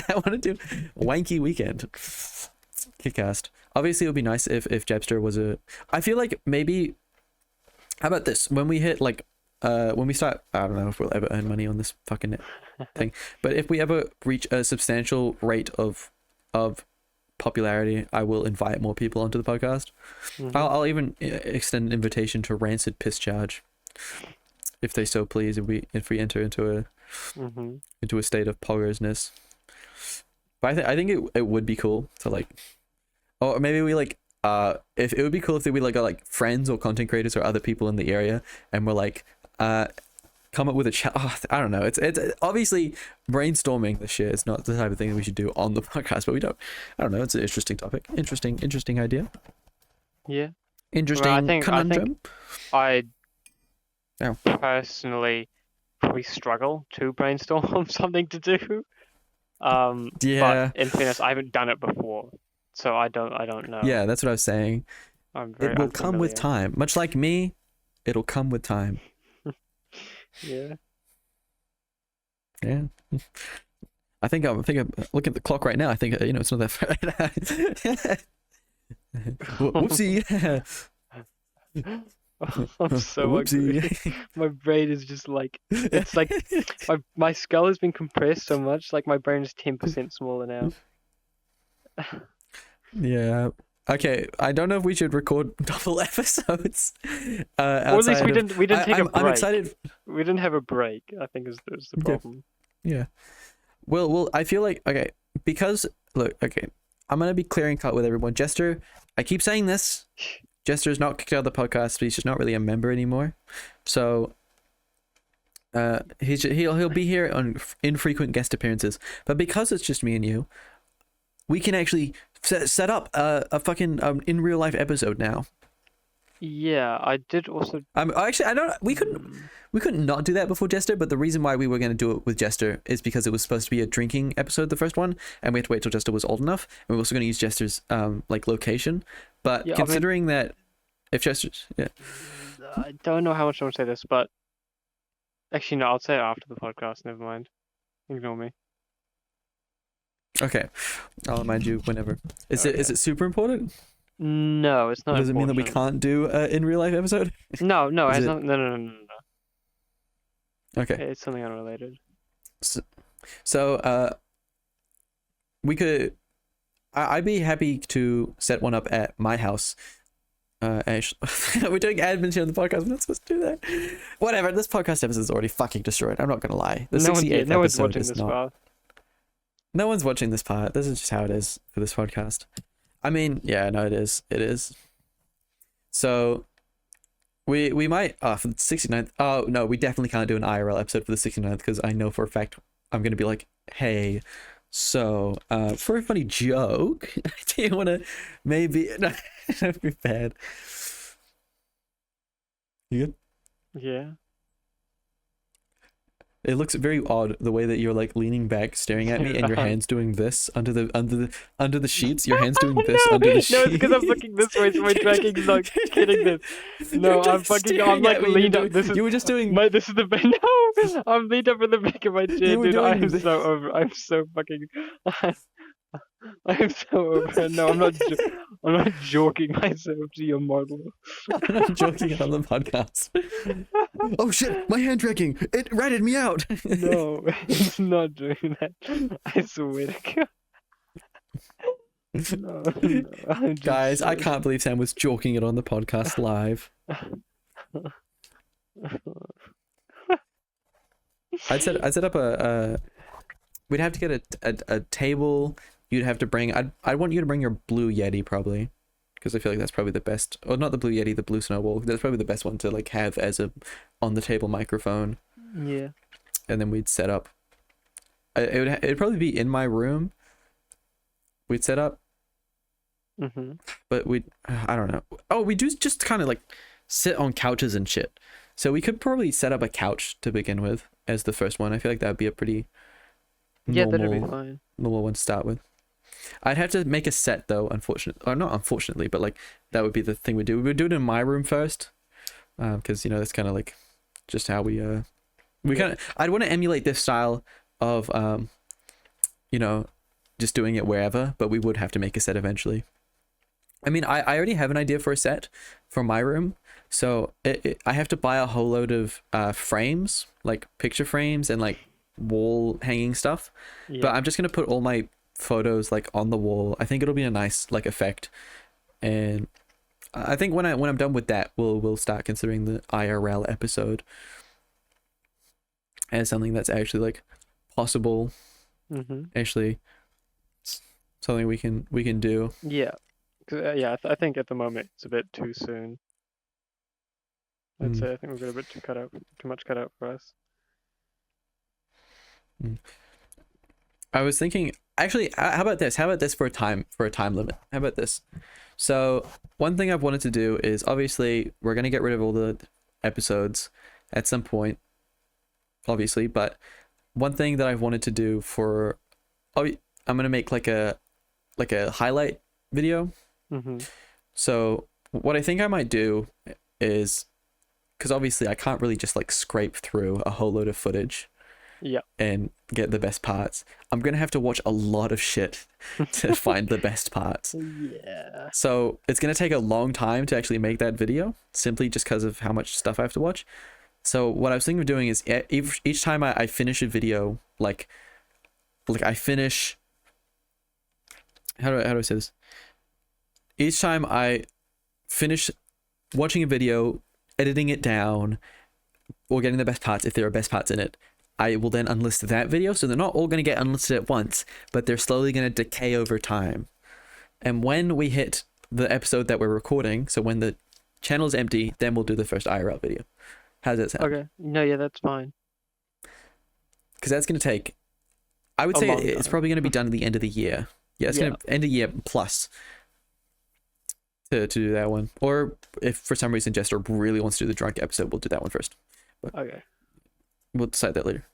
I want to do Wanky Weekend. Kickast. Obviously, it would be nice if Jebster was a... I feel like maybe... How about this? When we hit, like... when we start... I don't know if we'll ever earn money on this fucking thing. But if we ever reach a substantial rate of popularity, I will invite more people onto the podcast. I'll even extend an invitation to Rancid Piss Charge, if they so please, if we enter into a state of poggersness. But I think it would be cool to, like... Or maybe we, like, if it would be cool if we like got like friends or content creators or other people in the area, and we're like, come up with a I don't know. It's obviously brainstorming this shit. It's not the type of thing that we should do on the podcast, but we don't. I don't know. It's an interesting topic. Interesting idea. Yeah. Interesting conundrum. I personally probably struggle to brainstorm something to do. Yeah. But in fairness, I haven't done it before, so I don't know. Yeah, that's what I was saying. I'm very It will come with unfamiliar. time. Much like me, it'll come with time. Yeah. Yeah. I think I'm looking at the clock right now. I think it's not that far. Whoopsie. I'm so hungry. Whoopsie. My brain is just like it's like my skull has been compressed so much, like my brain is 10% smaller now. Yeah. Okay. I don't know if we should record double episodes. Or at least Outside we of, didn't take a break. I'm excited. We didn't have a break, I think is the Okay. problem. Yeah. Well, I feel like okay because look, okay, I'm gonna be clearing cut with everyone. Jester, I keep saying this. Jester's not kicked out of the podcast, but he's just not really a member anymore. So, he'll be here on infrequent guest appearances. But because it's just me and you, we can actually set up a fucking in real life episode now. Yeah, I did also. Actually, I don't. We couldn't not do that before Jester, but the reason why we were going to do it with Jester is because it was supposed to be a drinking episode, the first one, and we had to wait till Jester was old enough. And we're also going to use Jester's like location. But Yeah, considering that if Jester's I don't know how much I want to say this, but actually no, I'll say it after the podcast. Never mind. Ignore me. okay, I'll remind you whenever. Is Okay. it super important? No, it's not. Does it mean that we important. can't do in real life episode? No, it Is has it- nothing. No. Okay, It's something unrelated. so we could. I'd be happy to set one up at my house. Actually, we're doing admin here on the podcast. We're not supposed to do that. Whatever. This podcast episode is already fucking destroyed. I'm not gonna lie. The 68th No one's episode watching is this not. far. No one's watching this part. This is just how it is for this podcast. I mean, yeah, no, it is. It is. So, we might for the 69th. Oh no, we definitely can't do an IRL episode for the 69th because I know for a fact I'm gonna be like, hey. So, for a funny joke, do you want to maybe? No, that'd be bad. You good? Yeah. It looks very odd the way that you're like leaning back, staring at me, and your hands doing this under the sheets. Your hands doing this No, under the no, sheets. it's because I'm looking this way, so my tracking's not getting this. No, You're I'm just fucking. staring I'm like at me, leaned you're up. This is. you were just doing. This is the bed. No, I'm leaned up in the back of my chair, You were dude. doing I'm this. so over. I'm so fucking. I'm so over. No, I'm not. I'm not joking myself to your model. I'm not joking on the podcast. Oh shit! My hand tracking. It ratted me out. No, it's not doing that. I swear to God. No, I'm just Guys, I so- can't believe Sam was joking it on the podcast live. I'd set up a we'd have to get a table. You'd have to bring. I'd want you to bring your blue Yeti probably, because I feel like that's probably the best. Or not the blue Yeti, the blue Snowball. That's probably the best one to like have as a on the table microphone. Yeah. And then we'd set up. It'd probably be in my room. We'd set up, Mm-hmm. but I don't know. Oh, we do just kind of like sit on couches and shit. So we could probably set up a couch to begin with as the first one. I feel like that would be a pretty Yeah, that'd be normal fine. one to start with. I'd have to make a set though, unfortunately, or not unfortunately, but like that would be the thing we do. We would do it in my room first, because that's kind of like just how we kind of. I'd want to emulate this style of just doing it wherever, but we would have to make a set eventually. I mean, I already have an idea for a set for my room, so I have to buy a whole load of frames, like picture frames and like wall hanging stuff. Yeah. But I'm just gonna put all my photos like on the wall. I think it'll be a nice like effect, and I think when I'm done with that, we'll start considering the IRL episode as something that's actually like possible, Mm-hmm. actually something we can do. Yeah. 'Cause, yeah, I think at the moment it's a bit too soon. I'd Mm. say I think we've got a bit too much cut out for us. I was thinking, actually, how about this? How about this for a time limit? How about this? So one thing I've wanted to do is obviously we're gonna get rid of all the episodes at some point, obviously. But one thing that I've wanted to do for oh, I'm gonna make like a highlight video. Mm-hmm. So what I think I might do is, because obviously I can't really just like scrape through a whole load of footage Yeah. and get the best parts. I'm gonna have to watch a lot of shit to find the best parts. Yeah. So it's gonna take a long time to actually make that video, simply just because of how much stuff I have to watch. So what I was thinking of doing is each time I finish a video, like I finish, how do I say this? Each time I finish watching a video, editing it down, or getting the best parts, if there are best parts in it, I will then unlist that video. So they're not all going to get unlisted at once, but they're slowly going to decay over time. And when we hit the episode that we're recording, so when the channel is empty, then we'll do the first IRL video. How's that sound? Okay. No, yeah, that's fine. Because that's going to take, I would A say long it's time. probably going to be done at the end of the year. Yeah, it's going to end of the year plus to do that one. Or if for some reason Jester really wants to do the drunk episode, we'll do that one first. But Okay. we'll decide that later.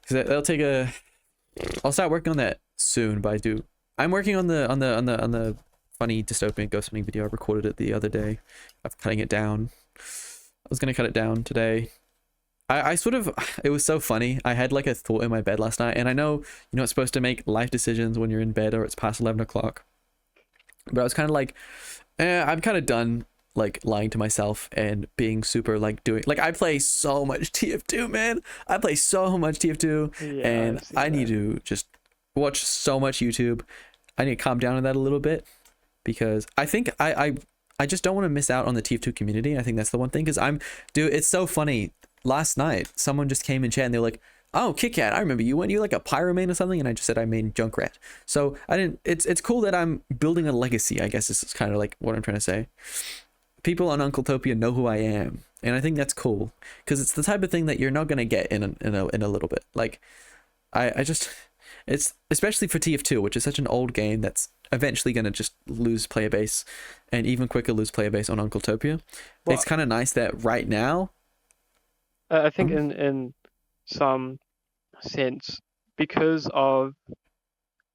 Because that'll take a, I'll start working on that soon, but I'm working on the funny dystopian ghost hunting video. I recorded it the other day of cutting it down. I was gonna cut it down today. I sort of, it was so funny. I had like a thought in my bed last night, and I know you're not supposed to make life decisions when you're in bed or it's past 11 o'clock. But I was kind of like, I'm kind of done like lying to myself and being super like doing, like I play so much TF2, man. I play so much TF2, Yeah, and I need to just watch so much YouTube. I need to calm down on that a little bit, because I think I just don't want to miss out on the TF2 community. I think that's the one thing, because dude, it's so funny. Last night, someone just came in chat and they were like, "Oh, KitKat, I remember you. Weren't you like a pyro main or something?" And I just said I main Junkrat. So I didn't. It's cool that I'm building a legacy, I guess. This is kind of like what I'm trying to say. People on Uncletopia know who I am, and I think that's cool, because it's the type of thing that you're not gonna get in a little bit. Like, I just, it's especially for TF2, which is such an old game that's eventually gonna just lose player base, and even quicker lose player base on Uncletopia. Well, It's kind of nice that right now. I think in some sense, because of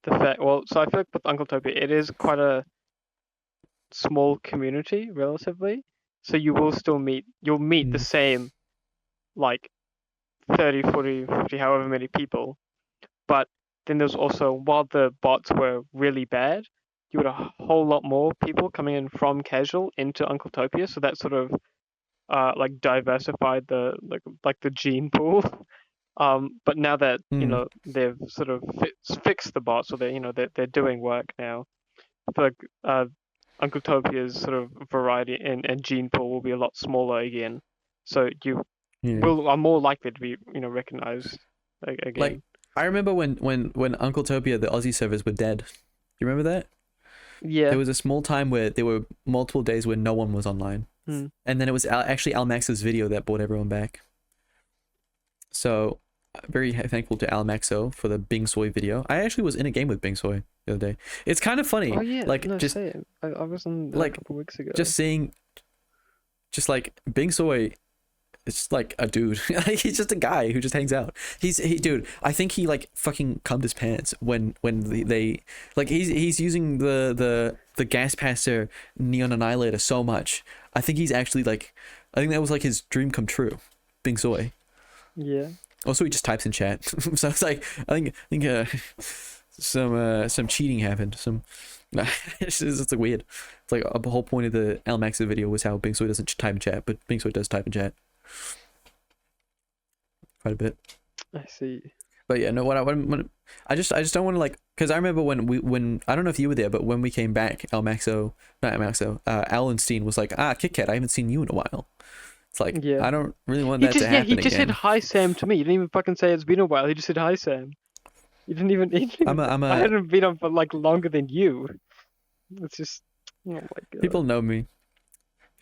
the fact, well, so I feel like with Uncletopia, it is quite a small community relatively. So you will still you'll meet the same, like 30, 40, 50, however many people. But then there's also, while the bots were really bad, you had a whole lot more people coming in from casual into Uncletopia. So that sort of like diversified the like the gene pool. But now that you know they've sort of fixed the bots, so they're doing work now. I feel like Uncletopia's sort of variety and gene pool will be a lot smaller again. So you are more likely to be recognized again. Like, I remember when Uncletopia, the Aussie servers were dead. You remember that? Yeah. There was a small time where there were multiple days where no one was online. And then it was actually Almax's video that brought everyone back. So very thankful to Almaxo for the Bing Soy video. I actually was in a game with Bing Soy the other day. It's kind of funny. Oh yeah, like no, just same. I was on like a couple weeks ago. just seeing, just like Bing Soy. It's like a dude. He's just a guy who just hangs out. Dude, I think he like fucking cummed his pants when they like he's using the gas passer Neon Annihilator so much. I think he's actually like, I think that was like his dream come true. Bing Soy. Yeah. Also, he just types in chat. So it's like, I think some cheating happened. It's like weird. It's like a whole point of the Almaxa video was how Bing Soy doesn't type in chat, but Bing Soy does type in chat. Quite a bit. I see. But yeah, no. I just don't want to like, because I remember when I don't know if you were there, but when we came back, Almaxo, Allenstein was like, KitKat, I haven't seen you in a while. It's like, yeah. I don't really want that to happen he just again. said hi Sam to me. You didn't even fucking say it's been a while. He just said hi Sam. You didn't even. I hadn't been on for like longer than you. It's just, oh my god. People know me.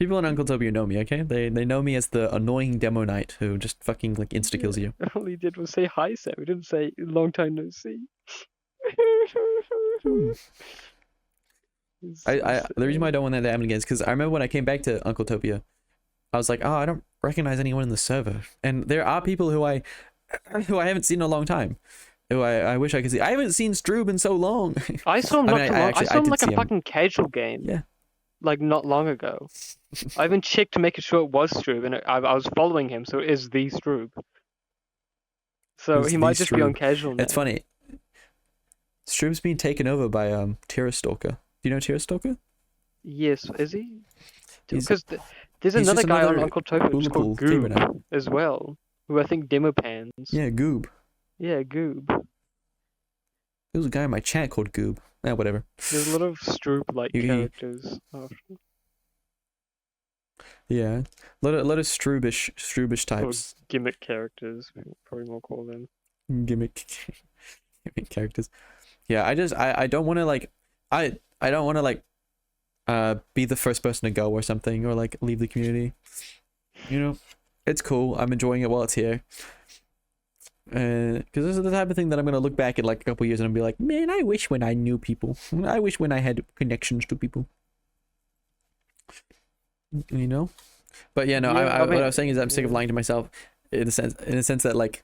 People in Uncletopia know me, okay? They know me as the annoying demo knight who just fucking like insta kills you. All he did was say hi Sam. He didn't say long time no see. The reason why I don't want that to happen again is because I remember when I came back to Uncletopia, I was like, oh, I don't recognize anyone in the server, and there are people who I haven't seen in a long time, Oh, I wish I could see. I haven't seen Stroob in so long. I saw him I not mean, too I long. I actually saw him did like see a him. fucking casual game. Yeah. Like not long ago. I even checked to make sure it was Stroob, and I was following him, so it is the Stroob. So It's he the might just be on Stroob. casual now. It's funny. Stroob's being taken over by Terra Stalker. Do you know Terra Stalker? Yes, is he? He's Because there's he's another just guy on another Uncle Tofu hula just called pool gamer now. Goob as well, who I think demo pans. Yeah, Goob. Yeah, Goob. There was a guy in my chat called Goob. Whatever. There's a lot of Stroop-like He- characters. Oh, Yeah, a lot of Stroobish or types. gimmick characters, we probably more call them. Gimmick characters. Yeah, I don't want to like I don't want to like be the first person to go or something, or like leave the community. You know, it's cool. I'm enjoying it while it's here. Because this is the type of thing that I'm gonna look back at like a couple years and I'll be like, man, I wish when I knew people. I wish when I had connections to people. You know. But yeah, no. Yeah, What I was saying is I'm sick of lying to myself, in a sense that like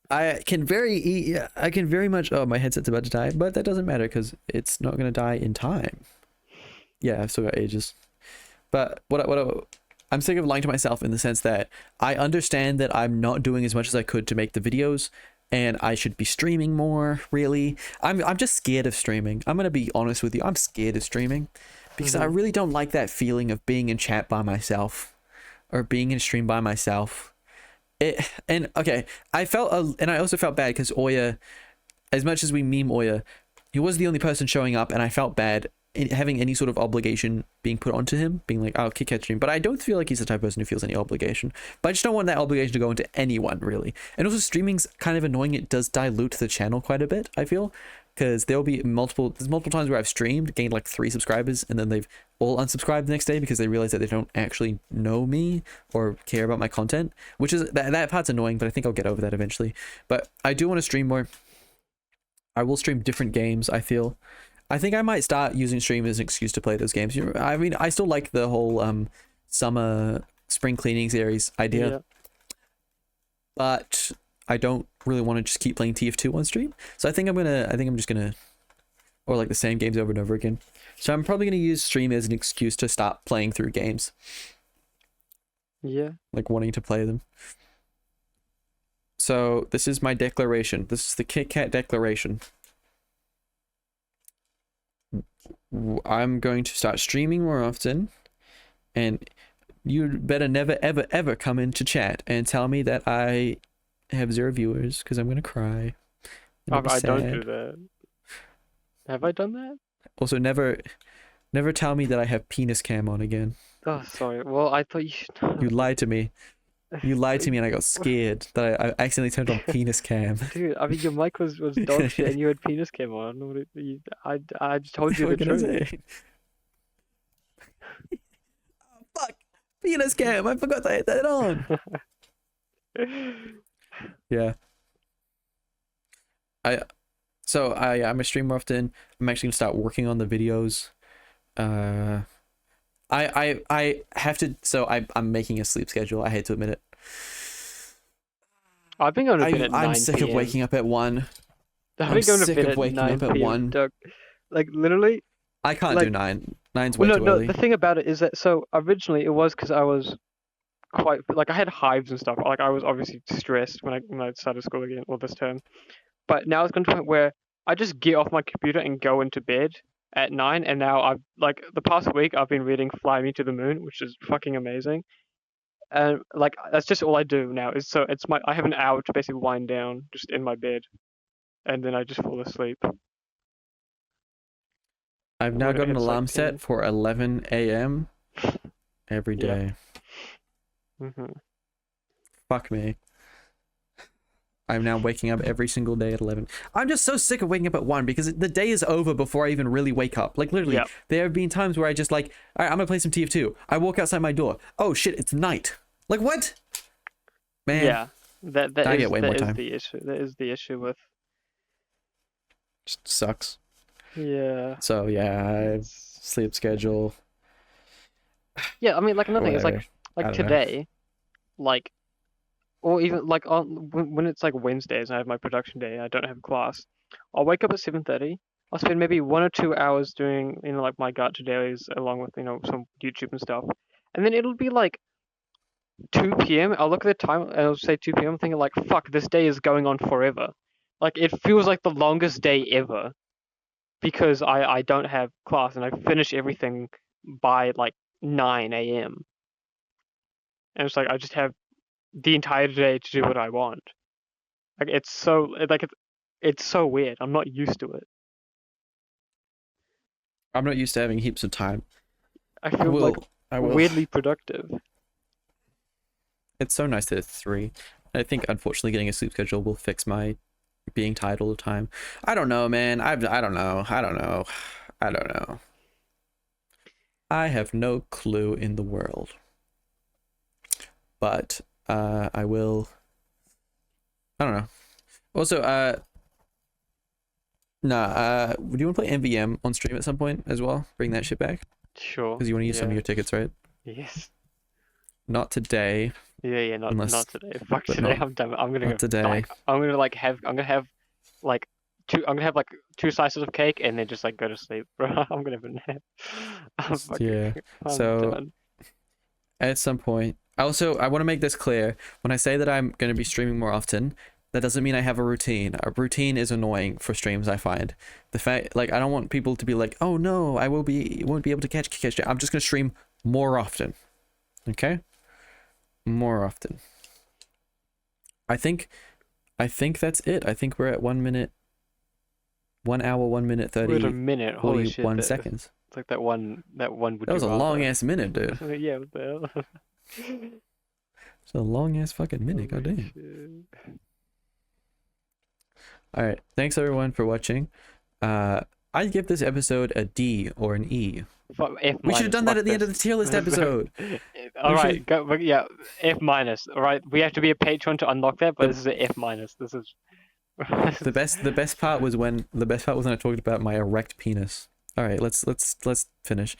I can very much. Oh, my headset's about to die, but that doesn't matter because it's not gonna die in time. Yeah, I've still got ages. But I'm sick of lying to myself in the sense that I understand that I'm not doing as much as I could to make the videos, and I should be streaming more. Really, I'm just scared of streaming. I'm gonna be honest with you. I'm scared of streaming because I really don't like that feeling of being in chat by myself or being in stream by myself. Okay, and I also felt bad because Oya, as much as we meme Oya, he was the only person showing up, and I felt bad having any sort of obligation being put onto him, being like, oh, KitKat stream. But I don't feel like he's the type of person who feels any obligation. But I just don't want that obligation to go into anyone, really. And also, streaming's kind of annoying. It does dilute the channel quite a bit, I feel. Because there's multiple times where I've streamed, gained like 3 subscribers, and then they've all unsubscribed the next day because they realize that they don't actually know me or care about my content. Which is, that part's annoying, but I think I'll get over that eventually. But I do want to stream more. I will stream different games, I feel. I think I might start using stream as an excuse to play those games. I mean, I still like the whole summer spring cleaning series idea. Yeah. But I don't really want to just keep playing TF2 on stream. So I think I'm just gonna or like the same games over and over again. So I'm probably gonna use stream as an excuse to start playing through games. Yeah. Like wanting to play them. So this is my declaration. This is the KitKat declaration. I'm going to start streaming more often, and you better never ever ever come into chat and tell me that I have 0 viewers, because I'm gonna cry. I don't do that. Have I done that? Also, never tell me that I have penis cam on again. Oh, sorry. Well, I thought you should. You lied to me. You lied to me, and I got scared that I accidentally turned on penis cam. Dude, I mean, your mic was dog shit, and you had penis cam on. I don't know what I just told you the truth. Oh, fuck, penis cam! I forgot I had that on. Yeah. I'm a stream more often. I'm actually gonna start working on the videos. I have to. So I'm making a sleep schedule. I hate to admit it. I've been going to bed at 9 I'm sick of waking up at 1. I've been going to bed at 9 p.m. Like literally. I can't do 9. 9's way too early. The thing about it is that originally it was because I was quite I had hives and stuff. Like I was obviously stressed when I started school again this term. But now it's gone to a point where I just get off my computer and go into bed at 9, and now I've the past week I've been reading Fly Me to the Moon, which is fucking amazing. And that's just all I do now. I have an hour to basically wind down just in my bed, and then I just fall asleep. I've now got an alarm set for 11 a.m. every day. Yeah. Fuck me. I'm now waking up every single day at 11. I'm just so sick of waking up at 1 because the day is over before I even really wake up. Like, literally, there have been times where I just all right, I'm going to play some TF2. I walk outside my door. Oh, shit, it's night. Like, what? Man. Yeah. That I get way more time. The issue. That is the issue with... Just sucks. Yeah. So, yeah, sleep schedule. Yeah, I mean, another thing is, like today, or even like on when it's like Wednesdays and I have my production day and I don't have class, I'll wake up at 7:30. I'll spend maybe 1 or 2 hours doing like my gacha dailies along with some YouTube and stuff, and then it'll be like 2 p.m. I'll look at the time and it'll say 2 p.m. I'm thinking like, fuck, this day is going on forever. Like it feels like the longest day ever because I don't have class and I finish everything by like 9 a.m. And it's like I just have the entire day to do what I want. Like it's so weird. I'm not used to it. I'm not used to having heaps of time. I feel like I will. weirdly productive. It's so nice that it's 3. I think unfortunately getting a sleep schedule will fix my being tired all the time. I don't know, man. I don't know. I don't know. I don't know. I have no clue in the world. But I will. I don't know. Also, do you want to play MVM on stream at some point as well? Bring that shit back Sure. because you want to use some of your tickets, right? Yes. Not today. Yeah, not today. Fuck but today. not- I'm done. I'm gonna Not go. today. Like, I'm gonna have like two slices of cake and then just like go to sleep, bro. I'm gonna have a nap. Yeah. I'm So done. at some point, I want to make this clear. When I say that I'm going to be streaming more often, that doesn't mean I have a routine. A routine is annoying for streams, I find. The fact, like, I don't want people to be like, oh no, won't be able to catch. I'm just going to stream more often. Okay? More often. I think that's it. I think we're at 1 minute, 1 hour, 1 minute, 30, Wait a minute. Holy shit. 41 seconds. It's like that one. That was a long ass minute, dude. Yeah. What the hell? It's a long ass fucking minute. Holy Goddamn. shit. All right. Thanks everyone for watching. I'd give this episode a D or an E. We should have done that at the end of the tier list episode. All right, go, yeah, F minus. All right, we have to be a patron to unlock that, but this is an F minus. This is the best part was when I talked about my erect penis. All right, let's finish.